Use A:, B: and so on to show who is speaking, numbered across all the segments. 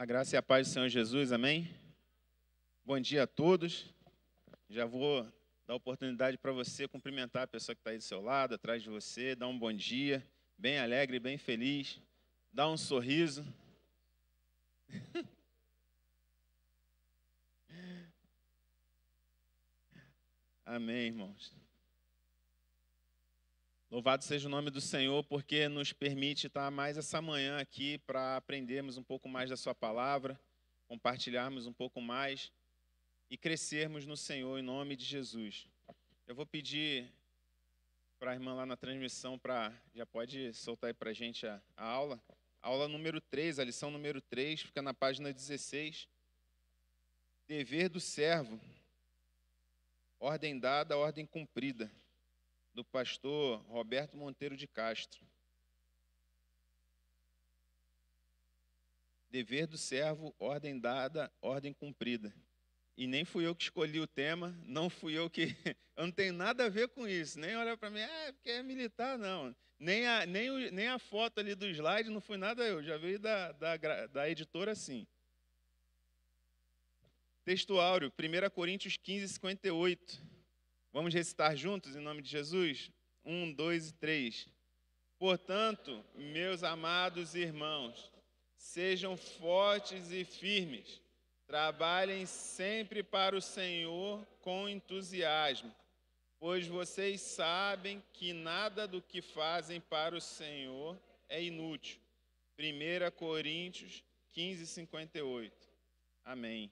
A: A graça e a paz do Senhor Jesus, amém? Bom dia a todos. Já vou dar oportunidade para você cumprimentar a pessoa que está aí do seu lado, atrás de você, dar um bom dia, bem alegre, bem feliz, dar um sorriso. Amém, irmãos. Louvado seja o nome do Senhor, porque nos permite estar mais essa manhã aqui para aprendermos um pouco mais da sua palavra, compartilharmos um pouco mais e crescermos no Senhor em nome de Jesus. Eu vou pedir para a irmã lá na transmissão, já pode soltar aí para a gente a aula. Aula número 3, a lição número 3, fica na página 16. Dever do servo, ordem dada, ordem cumprida, do pastor Roberto Monteiro de Castro. Dever do servo, ordem dada, ordem cumprida. E nem fui eu que escolhi o tema, não fui eu que... Eu não tenho nada a ver com isso, nem olha para mim, porque é militar, não. Nem a foto ali do slide não foi nada eu, já veio da editora sim. Texto áureo, 1 Coríntios 15, 58. Vamos recitar juntos em nome de Jesus? 1, 2 e 3. Portanto, meus amados irmãos, sejam fortes e firmes. Trabalhem sempre para o Senhor com entusiasmo, pois vocês sabem que nada do que fazem para o Senhor é inútil. 1 Coríntios 15, 58. Amém.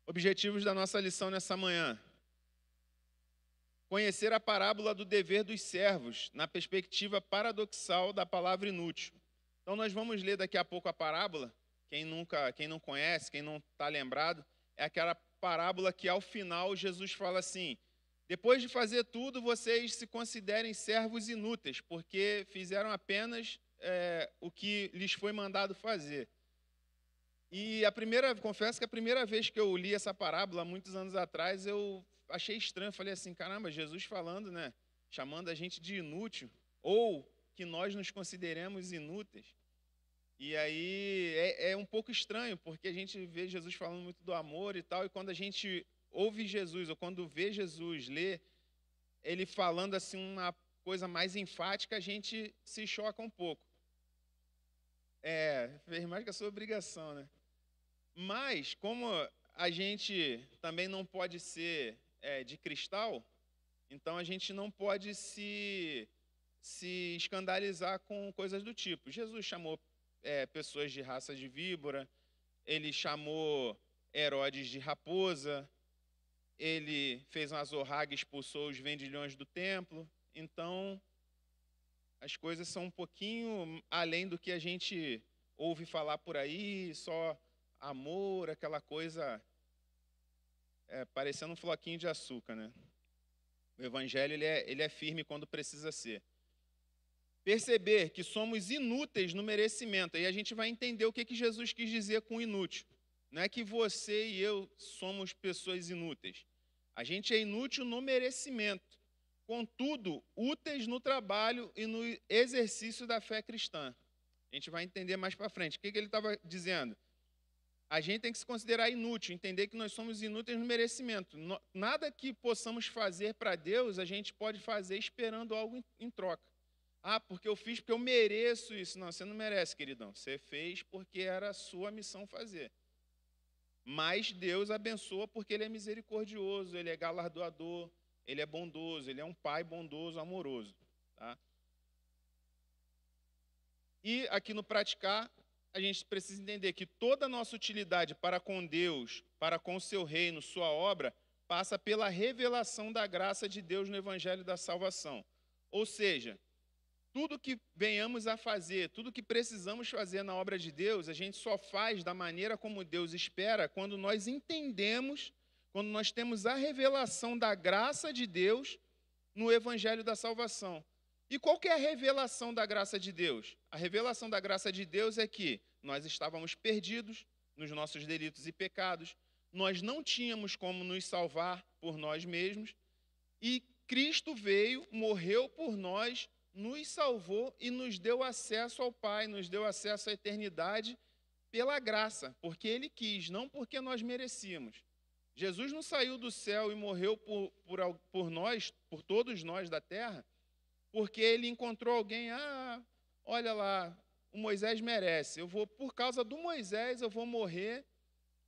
A: Objetivos da nossa lição nessa manhã. Conhecer a parábola do dever dos servos, na perspectiva paradoxal da palavra inútil. Então nós vamos ler daqui a pouco a parábola. Quem não conhece, quem não está lembrado, é aquela parábola que ao final Jesus fala assim: depois de fazer tudo, vocês se considerem servos inúteis, porque fizeram apenas o que lhes foi mandado fazer. E confesso que a primeira vez que eu li essa parábola, muitos anos atrás, eu achei estranho. Falei assim, caramba, Jesus falando, né? Chamando a gente de inútil, ou que nós nos consideremos inúteis. E aí é um pouco estranho, porque a gente vê Jesus falando muito do amor e tal, e quando a gente ouve Jesus, ou quando vê Jesus ler, ele falando assim uma coisa mais enfática, a gente se choca um pouco. Fez mais que a sua obrigação, né? Mas, como a gente também não pode ser de cristal, então a gente não pode se escandalizar com coisas do tipo. Jesus chamou pessoas de raça de víbora, ele chamou Herodes de raposa, ele fez uma zorraga e expulsou os vendilhões do templo. Então, as coisas são um pouquinho além do que a gente ouve falar por aí, só amor, aquela coisa parecendo um floquinho de açúcar, né? O evangelho ele é firme quando precisa ser. Perceber que somos inúteis no merecimento. Aí a gente vai entender o que Jesus quis dizer com inútil. Não é que você e eu somos pessoas inúteis. A gente é inútil no merecimento. Contudo, úteis no trabalho e no exercício da fé cristã. A gente vai entender mais para frente. O que ele estava dizendo? A gente tem que se considerar inútil, entender que nós somos inúteis no merecimento. Nada que possamos fazer para Deus, a gente pode fazer esperando algo em troca. Porque eu fiz porque eu mereço isso. Não, você não merece, queridão. Você fez porque era a sua missão fazer. Mas Deus abençoa porque Ele é misericordioso, Ele é galardoador, Ele é bondoso, Ele é um Pai bondoso, amoroso. Tá? E aqui no praticar, a gente precisa entender que toda a nossa utilidade para com Deus, para com o seu reino, sua obra, passa pela revelação da graça de Deus no Evangelho da salvação. Ou seja, tudo que venhamos a fazer, tudo que precisamos fazer na obra de Deus, a gente só faz da maneira como Deus espera quando nós entendemos, quando nós temos a revelação da graça de Deus no Evangelho da salvação. E qual que é a revelação da graça de Deus? A revelação da graça de Deus é que nós estávamos perdidos nos nossos delitos e pecados, nós não tínhamos como nos salvar por nós mesmos, e Cristo veio, morreu por nós, nos salvou e nos deu acesso ao Pai, nos deu acesso à eternidade pela graça, porque ele quis, não porque nós merecíamos. Jesus não saiu do céu e morreu por nós, por todos nós da terra, porque ele encontrou alguém, olha lá, o Moisés merece, por causa do Moisés eu vou morrer,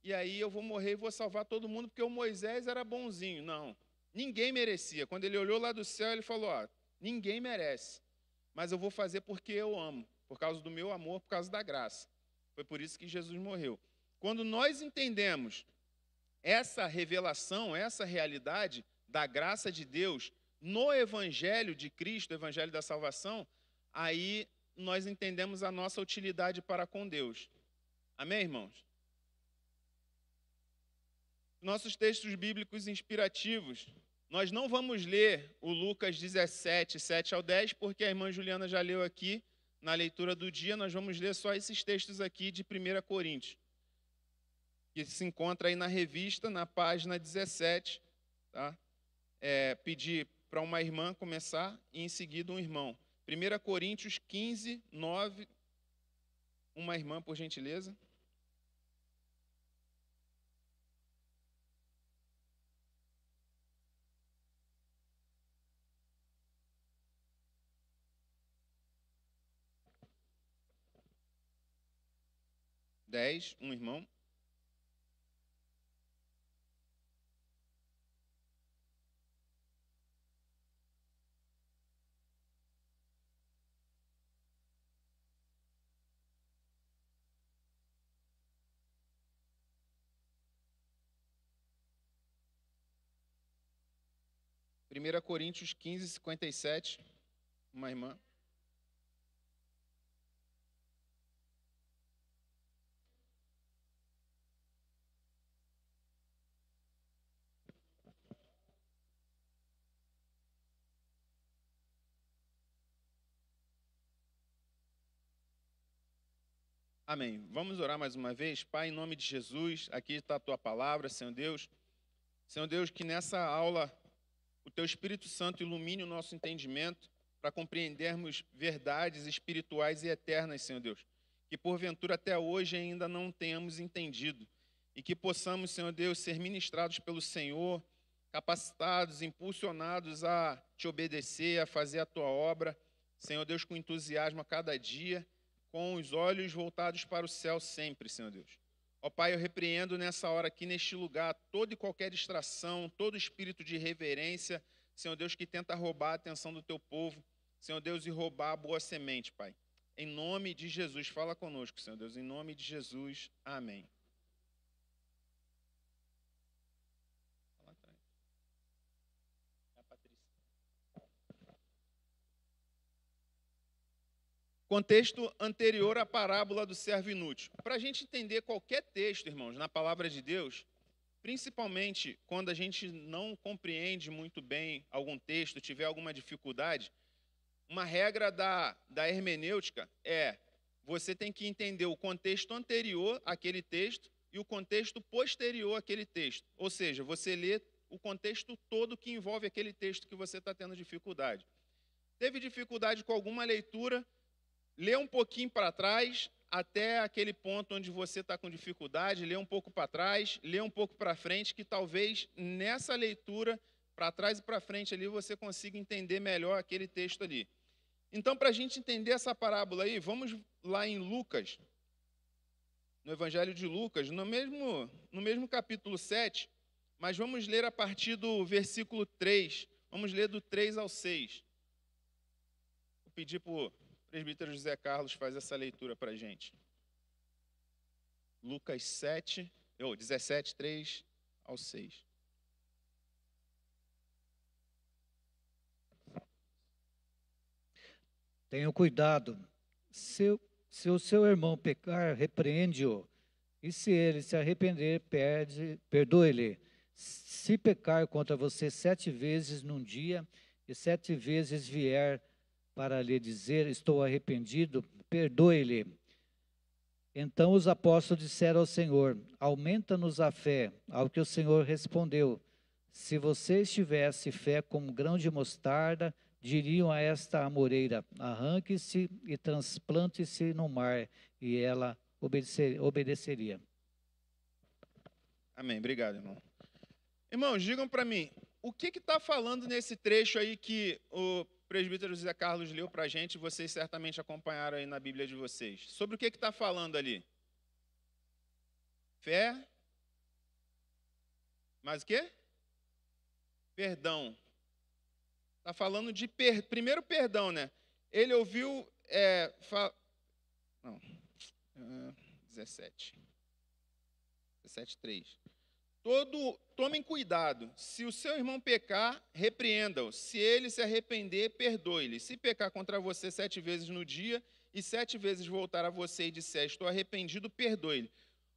A: e aí eu vou morrer e vou salvar todo mundo, porque o Moisés era bonzinho. Não, ninguém merecia. Quando ele olhou lá do céu, ele falou, ninguém merece, mas eu vou fazer porque eu amo, por causa do meu amor, por causa da graça. Foi por isso que Jesus morreu. Quando nós entendemos essa revelação, essa realidade da graça de Deus no Evangelho de Cristo, o Evangelho da salvação, aí nós entendemos a nossa utilidade para com Deus. Amém, irmãos? Nossos textos bíblicos inspirativos, nós não vamos ler o Lucas 17, 7 ao 10, porque a irmã Juliana já leu aqui na leitura do dia. Nós vamos ler só esses textos aqui de 1 Coríntios, que se encontra aí na revista, na página 17, tá? Pedir para uma irmã começar e em seguida um irmão. 1 Coríntios 15, 9, uma irmã, por gentileza. Um irmão. Primeira Coríntios 15, 57, uma irmã. Amém. Vamos orar mais uma vez. Pai, em nome de Jesus, aqui está a Tua palavra, Senhor Deus. Senhor Deus, que nessa aula o Teu Espírito Santo ilumine o nosso entendimento para compreendermos verdades espirituais e eternas, Senhor Deus. Que porventura até hoje ainda não tenhamos entendido. E que possamos, Senhor Deus, ser ministrados pelo Senhor, capacitados, impulsionados a Te obedecer, a fazer a Tua obra. Senhor Deus, com entusiasmo a cada dia, com os olhos voltados para o céu sempre, Senhor Deus. Ó Pai, eu repreendo nessa hora aqui, neste lugar, toda e qualquer distração, todo espírito de irreverência, Senhor Deus, que tenta roubar a atenção do Teu povo, Senhor Deus, e roubar a boa semente, Pai. Em nome de Jesus, fala conosco, Senhor Deus, em nome de Jesus, amém. Contexto anterior à parábola do servo inútil. Para a gente entender qualquer texto, irmãos, na palavra de Deus, principalmente quando a gente não compreende muito bem algum texto, tiver alguma dificuldade, uma regra da hermenêutica é: você tem que entender o contexto anterior àquele texto e o contexto posterior àquele texto. Ou seja, você lê o contexto todo que envolve aquele texto que você está tendo dificuldade. Teve dificuldade com alguma leitura? Lê um pouquinho para trás, até aquele ponto onde você está com dificuldade, lê um pouco para trás, lê um pouco para frente, que talvez nessa leitura, para trás e para frente ali, você consiga entender melhor aquele texto ali. Então, para a gente entender essa parábola aí, vamos lá em Lucas, no Evangelho de Lucas, no mesmo capítulo 7, mas vamos ler a partir do versículo 3, vamos ler do 3 ao 6. Vou pedir para o presbítero José Carlos fazer essa leitura para a gente. Lucas 17, 3 ao 6.
B: Tenha cuidado. Se o seu irmão pecar, repreende-o. E se ele se arrepender, perdoe-lhe. Se pecar contra você 7 vezes num dia, e 7 vezes vier para lhe dizer, estou arrependido, perdoe-lhe. Então os apóstolos disseram ao Senhor, aumenta-nos a fé. Ao que o Senhor respondeu, se vocês tivessem fé como grão de mostarda, diriam a esta amoreira, arranque-se e transplante-se no mar, e ela obedeceria.
A: Amém. Obrigado, irmão. Irmãos, digam para mim, o que está falando nesse trecho aí que o presbítero José Carlos leu para a gente, vocês certamente acompanharam aí na Bíblia de vocês. Sobre o que está falando ali? Fé. Mas o quê? Perdão. Está falando de primeiro perdão, né? Ele ouviu... 17:3. Tomem cuidado. Se o seu irmão pecar, repreenda-o. Se ele se arrepender, perdoe-lhe. Se pecar contra você 7 vezes no dia e 7 vezes voltar a você e disser, estou arrependido, perdoe-lhe.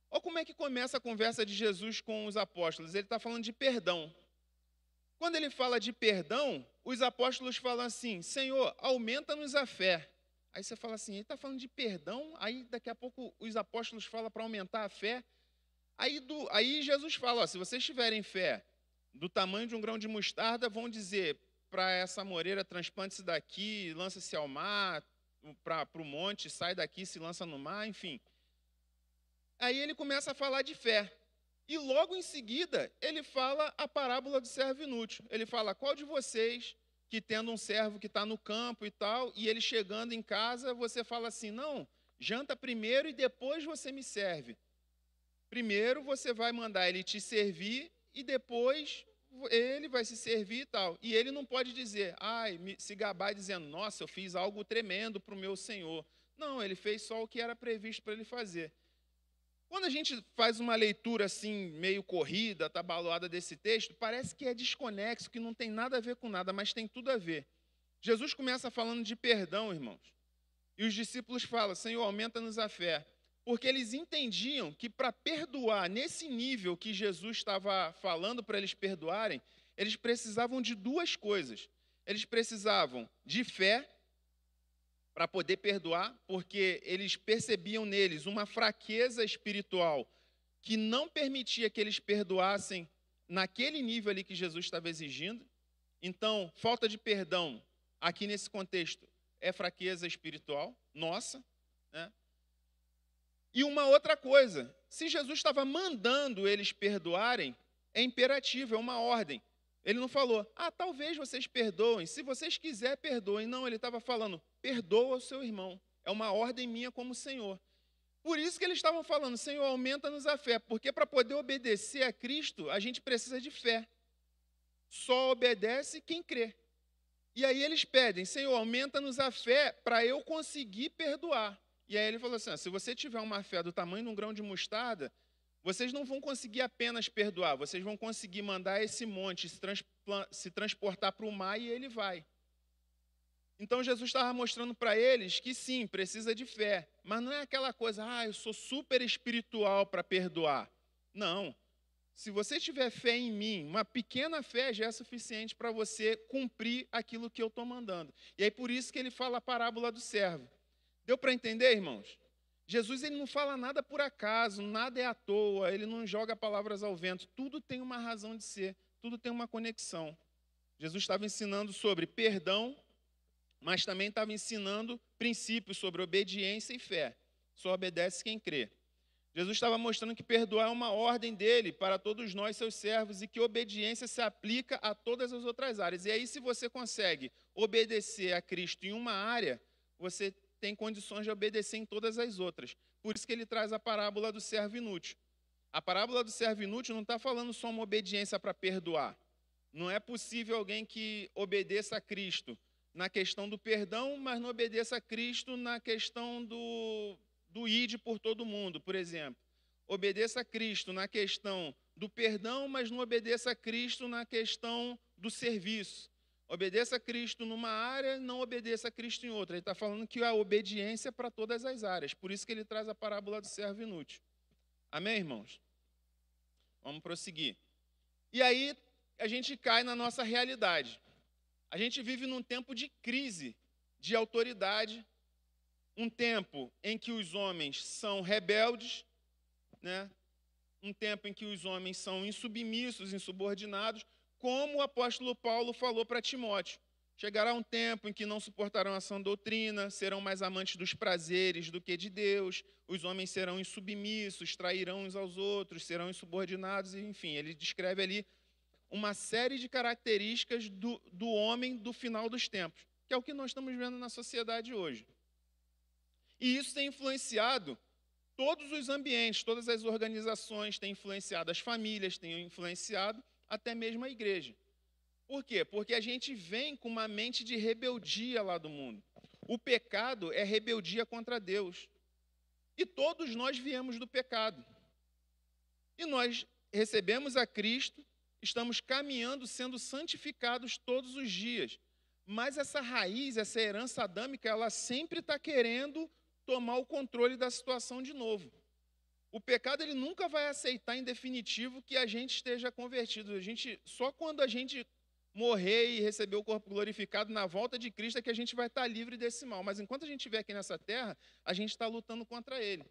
A: Olha como é que começa a conversa de Jesus com os apóstolos. Ele está falando de perdão. Quando ele fala de perdão, os apóstolos falam assim, Senhor, aumenta-nos a fé. Aí você fala assim, ele está falando de perdão, aí daqui a pouco os apóstolos falam para aumentar a fé. Aí Jesus fala, ó, se vocês tiverem fé do tamanho de um grão de mostarda, vão dizer para essa moreira, transplante-se daqui, lança-se ao mar, para o monte, sai daqui, se lança no mar, enfim. Aí ele começa a falar de fé. E logo em seguida, ele fala a parábola do servo inútil. Ele fala, qual de vocês, que tendo um servo que está no campo e tal, e ele chegando em casa, você fala assim, não, janta primeiro e depois você me serve. Primeiro você vai mandar ele te servir e depois ele vai se servir e tal. E ele não pode dizer, se gabar dizendo, nossa, eu fiz algo tremendo para o meu senhor. Não, ele fez só o que era previsto para ele fazer. Quando a gente faz uma leitura assim, meio corrida, atabalhoada desse texto, parece que é desconexo, que não tem nada a ver com nada, mas tem tudo a ver. Jesus começa falando de perdão, irmãos. E os discípulos falam, Senhor, aumenta-nos a fé. Porque eles entendiam que para perdoar nesse nível que Jesus estava falando para eles perdoarem, eles precisavam de 2 coisas. Eles precisavam de fé para poder perdoar, porque eles percebiam neles uma fraqueza espiritual que não permitia que eles perdoassem naquele nível ali que Jesus estava exigindo. Então, falta de perdão, aqui nesse contexto, é fraqueza espiritual nossa, né? E uma outra coisa, se Jesus estava mandando eles perdoarem, é imperativo, é uma ordem. Ele não falou, talvez vocês perdoem, se vocês quiserem, perdoem. Não, ele estava falando, perdoa o seu irmão. É uma ordem minha como Senhor. Por isso que eles estavam falando, Senhor, aumenta-nos a fé. Porque para poder obedecer a Cristo, a gente precisa de fé. Só obedece quem crê. E aí eles pedem, Senhor, aumenta-nos a fé para eu conseguir perdoar. E aí ele falou assim, se você tiver uma fé do tamanho de um grão de mostarda, vocês não vão conseguir apenas perdoar, vocês vão conseguir mandar esse monte se transportar para o mar e ele vai. Então Jesus estava mostrando para eles que sim, precisa de fé, mas não é aquela coisa, eu sou super espiritual para perdoar. Não. Se você tiver fé em mim, uma pequena fé já é suficiente para você cumprir aquilo que eu estou mandando. E aí por isso que ele fala a parábola do servo. Deu para entender, irmãos? Jesus ele não fala nada por acaso, nada é à toa, ele não joga palavras ao vento, tudo tem uma razão de ser, tudo tem uma conexão. Jesus estava ensinando sobre perdão, mas também estava ensinando princípios sobre obediência e fé. Só obedece quem crê. Jesus estava mostrando que perdoar é uma ordem dele para todos nós, seus servos, e que obediência se aplica a todas as outras áreas. E aí, se você consegue obedecer a Cristo em uma área, você tem condições de obedecer em todas as outras. Por isso que ele traz a parábola do servo inútil. A parábola do servo inútil não está falando só uma obediência para perdoar. Não é possível alguém que obedeça a Cristo na questão do perdão, mas não obedeça a Cristo na questão do ide por todo mundo, por exemplo. Obedeça a Cristo na questão do perdão, mas não obedeça a Cristo na questão do serviço. Obedeça a Cristo numa área, não obedeça a Cristo em outra. Ele está falando que a obediência é para todas as áreas. Por isso que ele traz a parábola do servo inútil. Amém, irmãos? Vamos prosseguir. E aí, a gente cai na nossa realidade. A gente vive num tempo de crise, de autoridade, um tempo em que os homens são rebeldes, né? Um tempo em que os homens são insubmissos, insubordinados, como o apóstolo Paulo falou para Timóteo. Chegará um tempo em que não suportarão a sã doutrina, serão mais amantes dos prazeres do que de Deus, os homens serão insubmissos, trairão uns aos outros, serão insubordinados, enfim, ele descreve ali uma série de características do homem do final dos tempos, que é o que nós estamos vendo na sociedade hoje. E isso tem influenciado todos os ambientes, todas as organizações, tem influenciado as famílias, tem influenciado até mesmo a igreja. Por quê? Porque a gente vem com uma mente de rebeldia lá do mundo. O pecado é rebeldia contra Deus. E todos nós viemos do pecado. E nós recebemos a Cristo, estamos caminhando, sendo santificados todos os dias. Mas essa raiz, essa herança adâmica, ela sempre está querendo tomar o controle da situação de novo. O pecado, ele nunca vai aceitar em definitivo que a gente esteja convertido. Só quando a gente morrer e receber o corpo glorificado na volta de Cristo é que a gente vai estar livre desse mal. Mas enquanto a gente estiver aqui nessa terra, a gente está lutando contra ele.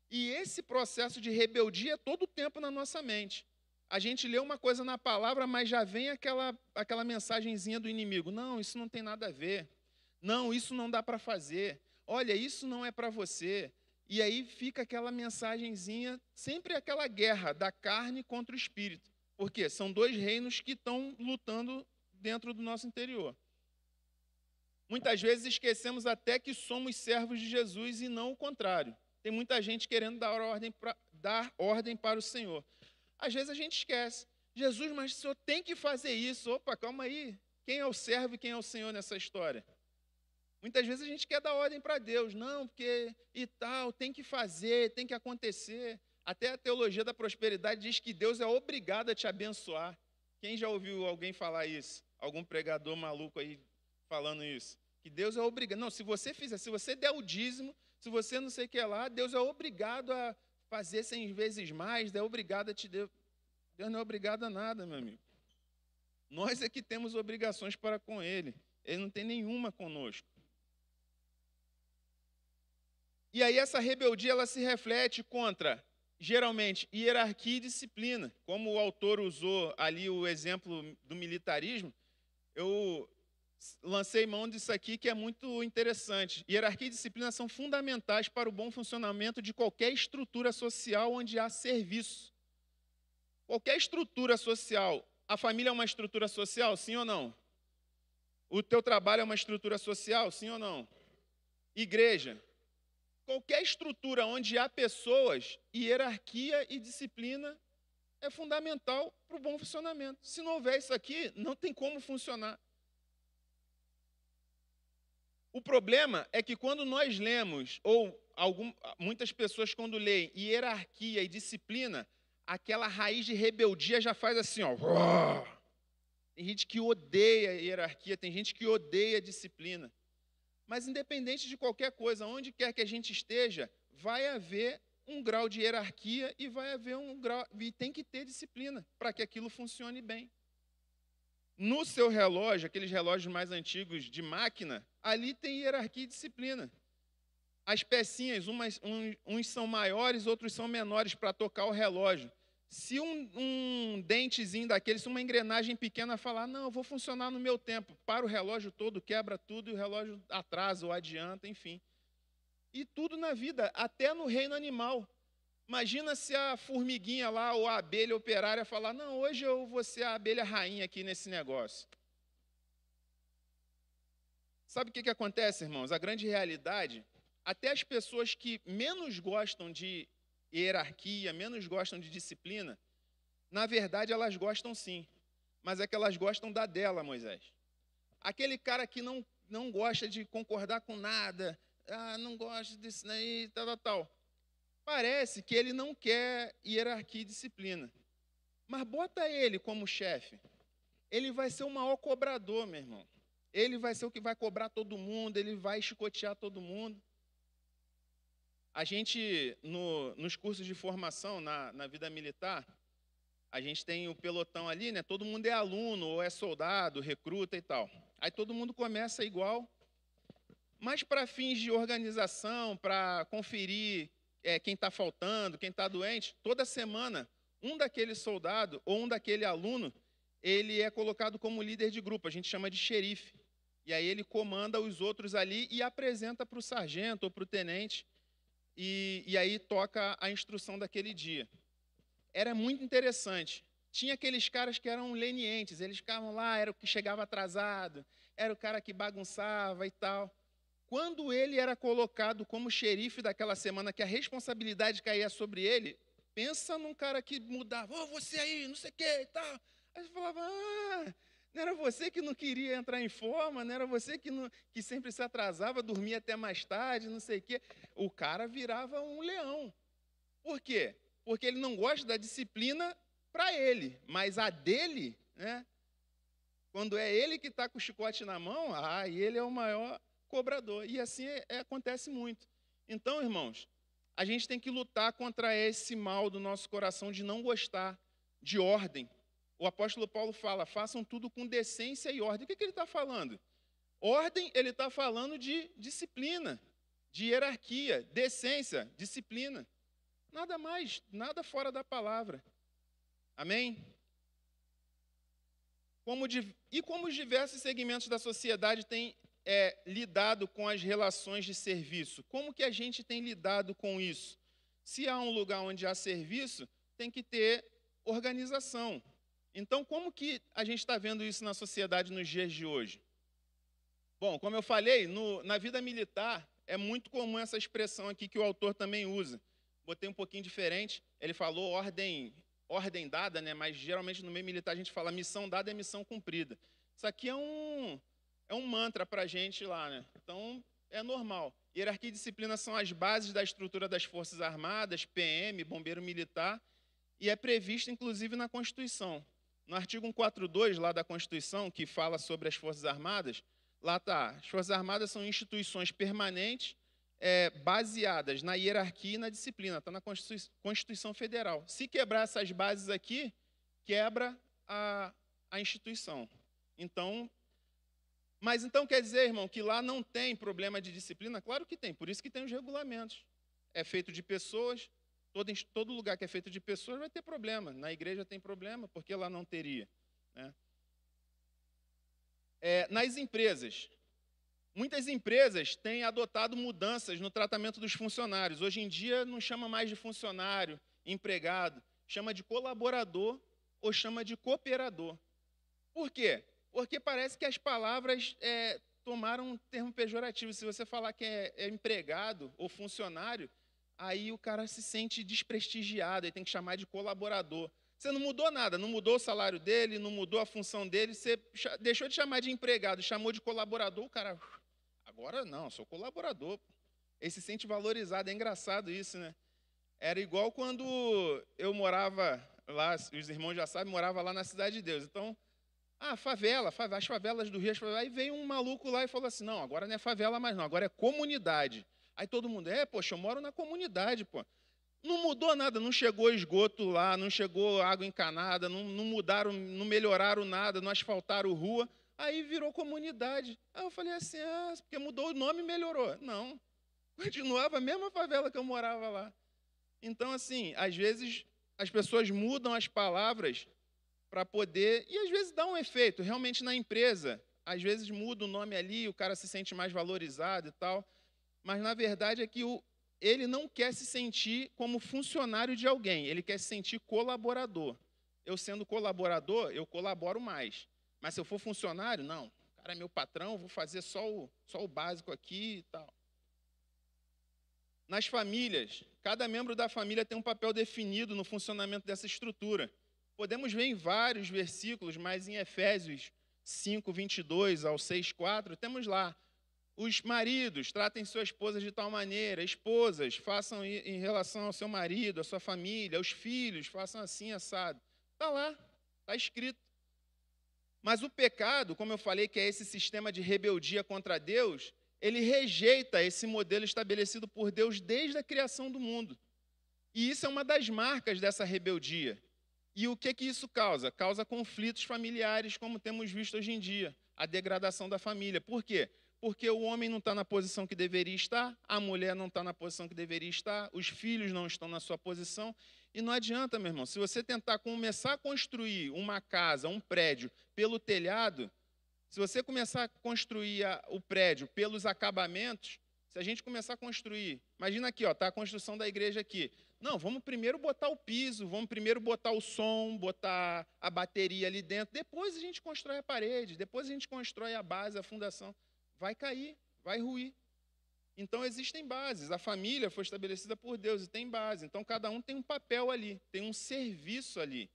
A: E esse processo de rebeldia é todo o tempo na nossa mente. A gente lê uma coisa na palavra, mas já vem aquela mensagenzinha do inimigo. Não, isso não tem nada a ver. Não, isso não dá para fazer. Olha, isso não é para você. E aí fica aquela mensagenzinha, sempre aquela guerra da carne contra o espírito. Por quê? São dois reinos que estão lutando dentro do nosso interior. Muitas vezes esquecemos até que somos servos de Jesus e não o contrário. Tem muita gente querendo dar ordem para o Senhor. Às vezes a gente esquece. Jesus, mas o Senhor tem que fazer isso. Opa, calma aí. Quem é o servo e quem é o Senhor nessa história? Muitas vezes a gente quer dar ordem para Deus. Não, porque e tal, tem que fazer, tem que acontecer. Até a teologia da prosperidade diz que Deus é obrigado a te abençoar. Quem já ouviu alguém falar isso? Algum pregador maluco aí falando isso? Que Deus é obrigado. Não, se você fizer, se você der o dízimo, se você não sei o que lá, Deus é obrigado a fazer 100 vezes mais, é obrigado a te dar. Deus não é obrigado a nada, meu amigo. Nós é que temos obrigações para com Ele. Ele não tem nenhuma conosco. E aí essa rebeldia, ela se reflete contra, geralmente, hierarquia e disciplina. Como o autor usou ali o exemplo do militarismo, eu lancei mão disso aqui que é muito interessante. Hierarquia e disciplina são fundamentais para o bom funcionamento de qualquer estrutura social onde há serviço. Qualquer estrutura social. A família é uma estrutura social, sim ou não? O teu trabalho é uma estrutura social, sim ou não? Igreja. Qualquer estrutura onde há pessoas, hierarquia e disciplina é fundamental para o bom funcionamento. Se não houver isso aqui, não tem como funcionar. O problema é que quando nós lemos, ou muitas pessoas quando leem hierarquia e disciplina, aquela raiz de rebeldia já faz assim, ó. Tem gente que odeia hierarquia, tem gente que odeia disciplina. Mas independente de qualquer coisa, onde quer que a gente esteja, vai haver um grau de hierarquia e vai haver um grau, e tem que ter disciplina para que aquilo funcione bem. No seu relógio, aqueles relógios mais antigos de máquina, ali tem hierarquia e disciplina. As pecinhas, uns são maiores, outros são menores para tocar o relógio. Se um dentezinho daquele, se uma engrenagem pequena falar, não, eu vou funcionar no meu tempo, para o relógio todo, quebra tudo e o relógio atrasa ou adianta, enfim. E tudo na vida, até no reino animal. Imagina se a formiguinha lá ou a abelha operária falar, não, hoje eu vou ser a abelha rainha aqui nesse negócio. Sabe o que acontece, irmãos? A grande realidade, até as pessoas que menos gostam de hierarquia, menos gostam de disciplina, na verdade elas gostam sim, mas é que elas gostam da dela, Moisés. Aquele cara que não gosta de concordar com nada, não gosta disso daí, tal. Parece que ele não quer hierarquia e disciplina, mas bota ele como chefe, ele vai ser o maior cobrador, meu irmão. Ele vai ser o que vai cobrar todo mundo, ele vai chicotear todo mundo. A gente, nos cursos de formação, na vida militar, a gente tem o pelotão ali, né? Todo mundo é aluno, ou é soldado, recruta e tal. Aí todo mundo começa igual, mas para fins de organização, para conferir quem está faltando, quem está doente, toda semana, um daquele soldado ou um daquele aluno, ele é colocado como líder de grupo, a gente chama de xerife. E aí ele comanda os outros ali e apresenta para o sargento ou para o tenente, e aí toca a instrução daquele dia. Era muito interessante. Tinha aqueles caras que eram lenientes, eles ficavam lá, era o que chegava atrasado, era o cara que bagunçava e tal. Quando ele era colocado como xerife daquela semana, que a responsabilidade caía sobre ele, pensa num cara que mudava, ô, você aí, não sei o que e tal. Aí você falava, não era você que não queria entrar em forma, não era você que sempre se atrasava, dormia até mais tarde, não sei o quê. O cara virava um leão. Por quê? Porque ele não gosta da disciplina para ele, mas a dele, né? Quando é ele que está com o chicote na mão, ele é o maior cobrador. E assim acontece muito. Então, irmãos, a gente tem que lutar contra esse mal do nosso coração de não gostar de ordem. O apóstolo Paulo fala, façam tudo com decência e ordem. O que ele está falando? Ordem, ele está falando de disciplina, de hierarquia, decência, disciplina. Nada mais, nada fora da palavra. Amém? Como os diversos segmentos da sociedade têm lidado com as relações de serviço? Como que a gente tem lidado com isso? Se há um lugar onde há serviço, tem que ter organização. Então, como que a gente está vendo isso na sociedade nos dias de hoje? Bom, como eu falei, na vida militar, é muito comum essa expressão aqui que o autor também usa. Botei um pouquinho diferente, ele falou ordem dada, né? Mas geralmente no meio militar a gente fala missão dada é missão cumprida. Isso aqui é um mantra para a gente lá, né? Então, é normal. Hierarquia e disciplina são as bases da estrutura das Forças Armadas, PM, Bombeiro Militar, e é previsto, inclusive, na Constituição. No artigo 142, lá da Constituição, que fala sobre as Forças Armadas, lá está, as Forças Armadas são instituições permanentes, baseadas na hierarquia e na disciplina, está na Constituição Federal. Se quebrar essas bases aqui, quebra a instituição. Mas então quer dizer, irmão, que lá não tem problema de disciplina? Claro que tem, por isso que tem os regulamentos. É feito de pessoas, todo lugar que é feito de pessoas vai ter problema. Na igreja tem problema, porque lá não teria, né? Nas empresas, muitas empresas têm adotado mudanças no tratamento dos funcionários. Hoje em dia não chama mais de funcionário, empregado, chama de colaborador ou chama de cooperador. Por quê? Porque parece que as palavras tomaram um termo pejorativo. Se você falar que é empregado ou funcionário, aí o cara se sente desprestigiado, aí tem que chamar de colaborador. Você não mudou nada, não mudou o salário dele, não mudou a função dele, você deixou de chamar de empregado, chamou de colaborador, o cara, agora não, sou colaborador. Ele se sente valorizado, é engraçado isso, né? Era igual quando eu morava lá, os irmãos já sabem, morava lá na Cidade de Deus. Então, favela, as favelas do Rio, aí veio um maluco lá e falou assim, não, agora não é favela mais não, agora é comunidade. Aí todo mundo, poxa, eu moro na comunidade, pô. Não mudou nada, não chegou esgoto lá, não chegou água encanada, não mudaram, não melhoraram nada, não asfaltaram rua, aí virou comunidade. Aí eu falei assim, porque mudou o nome e melhorou. Não, continuava a mesma favela que eu morava lá. Então, assim, às vezes as pessoas mudam as palavras para poder, e às vezes dá um efeito, realmente na empresa, às vezes muda o nome ali, o cara se sente mais valorizado e tal, mas na verdade é que ele não quer se sentir como funcionário de alguém, ele quer se sentir colaborador. Eu sendo colaborador, eu colaboro mais. Mas se eu for funcionário, não. O cara é meu patrão, vou fazer só o básico aqui e tal. Nas famílias, cada membro da família tem um papel definido no funcionamento dessa estrutura. Podemos ver em vários versículos, mas em Efésios 5, 22 ao 6, 4, temos lá, os maridos tratem sua esposa de tal maneira, esposas façam em relação ao seu marido, à sua família, aos filhos, façam assim, assado. Está lá, está escrito. Mas o pecado, como eu falei, que é esse sistema de rebeldia contra Deus, ele rejeita esse modelo estabelecido por Deus desde a criação do mundo. E isso é uma das marcas dessa rebeldia. E o que isso causa? Causa conflitos familiares, como temos visto hoje em dia, a degradação da família. Por quê? Porque o homem não está na posição que deveria estar, a mulher não está na posição que deveria estar, os filhos não estão na sua posição. E não adianta, meu irmão, se você tentar começar a construir uma casa, um prédio, pelo telhado, Se você começar a construir o prédio pelos acabamentos, se a gente começar a construir, imagina aqui, ó, tá a construção da igreja aqui. Não, vamos primeiro botar o piso, vamos primeiro botar o som, botar a bateria ali dentro, depois a gente constrói a parede, depois a gente constrói a base, a fundação. Vai cair, vai ruir. Então existem bases, a família foi estabelecida por Deus e tem base. Então cada um tem um papel ali, tem um serviço ali.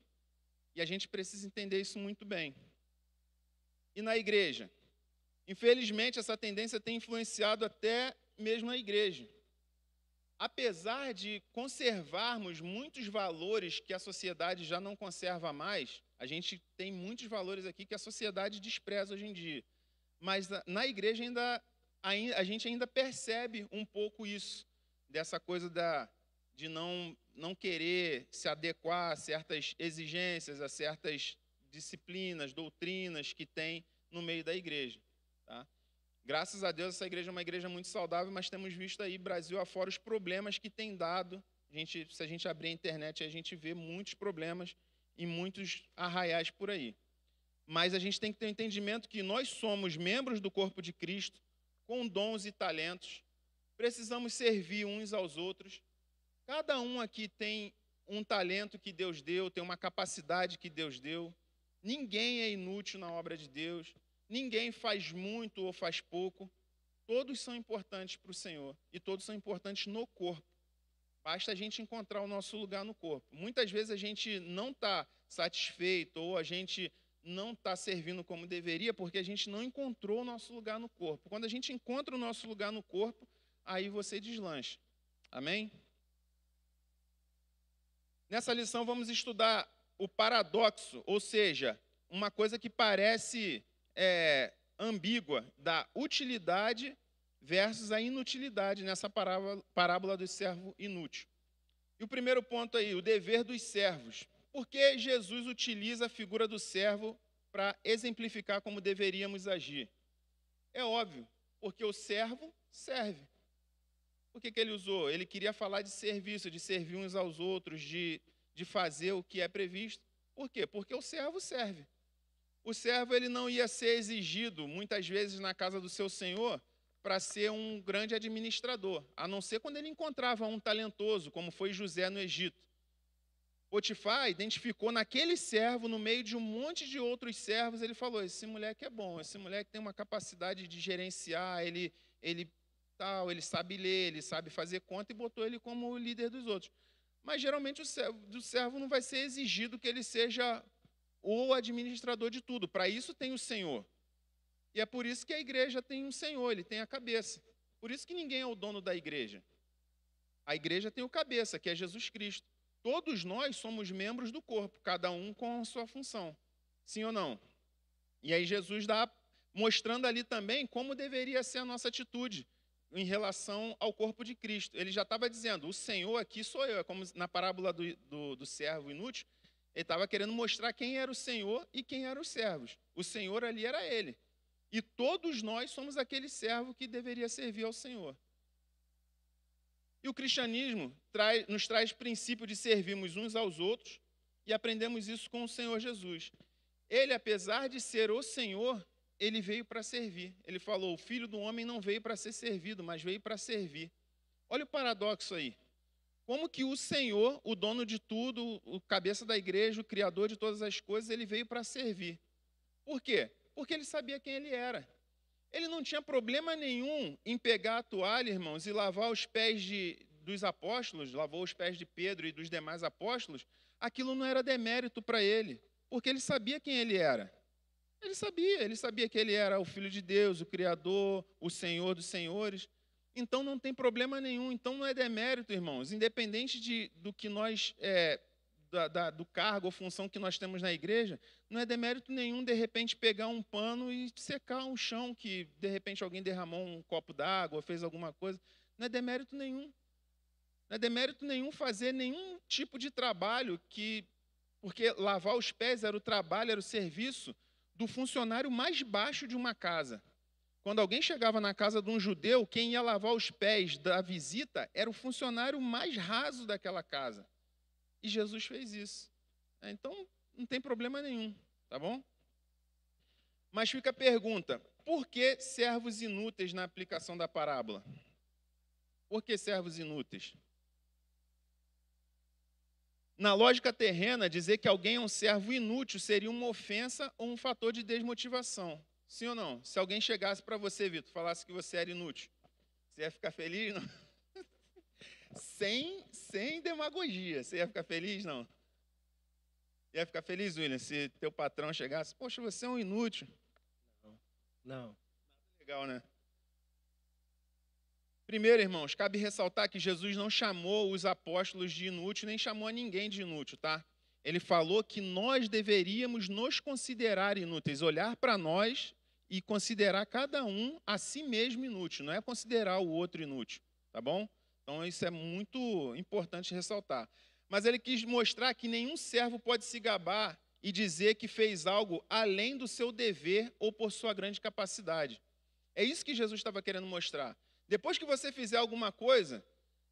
A: E a gente precisa entender isso muito bem. E na igreja? Infelizmente, essa tendência tem influenciado até mesmo a igreja. Apesar de conservarmos muitos valores que a sociedade já não conserva mais, a gente tem muitos valores aqui que a sociedade despreza hoje em dia. Mas na igreja a gente ainda percebe um pouco isso, dessa coisa de não querer se adequar a certas exigências, a certas disciplinas, doutrinas que tem no meio da igreja. Tá? Graças a Deus, essa igreja é uma igreja muito saudável, mas temos visto aí, Brasil afora, os problemas que tem dado. Se a gente abrir a internet, a gente vê muitos problemas e muitos arraiais por aí. Mas a gente tem que ter o entendimento que nós somos membros do corpo de Cristo, com dons e talentos, precisamos servir uns aos outros. Cada um aqui tem um talento que Deus deu, tem uma capacidade que Deus deu. Ninguém é inútil na obra de Deus. Ninguém faz muito ou faz pouco. Todos são importantes para o Senhor e todos são importantes no corpo. Basta a gente encontrar o nosso lugar no corpo. Muitas vezes a gente não está satisfeito ou a gente não está servindo como deveria porque a gente não encontrou o nosso lugar no corpo. Quando a gente encontra o nosso lugar no corpo, aí você deslancha. Amém? Nessa lição vamos estudar o paradoxo, ou seja, uma coisa que parece ambígua, da utilidade versus a inutilidade nessa parábola do servo inútil. E o primeiro ponto aí, o dever dos servos. Por que Jesus utiliza a figura do servo para exemplificar como deveríamos agir? É óbvio, porque o servo serve. Por que ele usou? Ele queria falar de serviço, de servir uns aos outros, de fazer o que é previsto. Por quê? Porque o servo serve. O servo ele não ia ser exigido, muitas vezes, na casa do seu senhor, para ser um grande administrador, a não ser quando ele encontrava um talentoso, como foi José no Egito. Potifar identificou naquele servo, no meio de um monte de outros servos, ele falou, esse moleque é bom, esse moleque tem uma capacidade de gerenciar, ele sabe ler, ele sabe fazer conta, e botou ele como o líder dos outros. Mas, geralmente, o servo não vai ser exigido que ele seja o administrador de tudo. Para isso tem o Senhor. E é por isso que a igreja tem um Senhor, ele tem a cabeça. Por isso que ninguém é o dono da igreja. A igreja tem o cabeça, que é Jesus Cristo. Todos nós somos membros do corpo, cada um com a sua função. Sim ou não? E aí Jesus está mostrando ali também como deveria ser a nossa atitude em relação ao corpo de Cristo. Ele já estava dizendo, o Senhor aqui sou eu. É como na parábola do servo inútil, ele estava querendo mostrar quem era o Senhor e quem eram os servos. O Senhor ali era ele. E todos nós somos aquele servo que deveria servir ao Senhor. E o cristianismo nos traz o princípio de servirmos uns aos outros e aprendemos isso com o Senhor Jesus. Ele, apesar de ser o Senhor, ele veio para servir. Ele falou, o Filho do Homem não veio para ser servido, mas veio para servir. Olha o paradoxo aí. Como que o Senhor, o dono de tudo, o cabeça da igreja, o criador de todas as coisas, ele veio para servir. Por quê? Porque ele sabia quem ele era. Ele não tinha problema nenhum em pegar a toalha, irmãos, e lavar os pés dos apóstolos, lavou os pés de Pedro e dos demais apóstolos. Aquilo não era demérito para ele, porque ele sabia quem ele era. Ele sabia que ele era o Filho de Deus, o Criador, o Senhor dos senhores. Então não tem problema nenhum, então não é demérito, irmãos. Independente do que nós, do cargo ou função que nós temos na igreja, não é demérito nenhum, de repente, pegar um pano e secar um chão que, de repente, alguém derramou um copo d'água, fez alguma coisa. Não é demérito nenhum. Não é demérito nenhum fazer nenhum tipo de trabalho porque lavar os pés era o trabalho, era o serviço do funcionário mais baixo de uma casa. Quando alguém chegava na casa de um judeu, quem ia lavar os pés da visita era o funcionário mais raso daquela casa. E Jesus fez isso. Então, não tem problema nenhum, tá bom? Mas fica a pergunta, por que servos inúteis na aplicação da parábola? Por que servos inúteis? Na lógica terrena, dizer que alguém é um servo inútil seria uma ofensa ou um fator de desmotivação. Sim ou não? Se alguém chegasse para você, Vitor, falasse que você era inútil, você ia ficar feliz? Não? Sem demagogia. Você ia ficar feliz? Não? Ia ficar feliz, William, se teu patrão chegasse, poxa, você é um inútil.
C: Não.
A: Legal, né? Primeiro, irmãos, cabe ressaltar que Jesus não chamou os apóstolos de inútil, nem chamou a ninguém de inútil, tá? Ele falou que nós deveríamos nos considerar inúteis, olhar para nós e considerar cada um a si mesmo inútil, não é considerar o outro inútil, tá bom? Então, isso é muito importante ressaltar. Mas ele quis mostrar que nenhum servo pode se gabar e dizer que fez algo além do seu dever ou por sua grande capacidade. É isso que Jesus estava querendo mostrar. Depois que você fizer alguma coisa,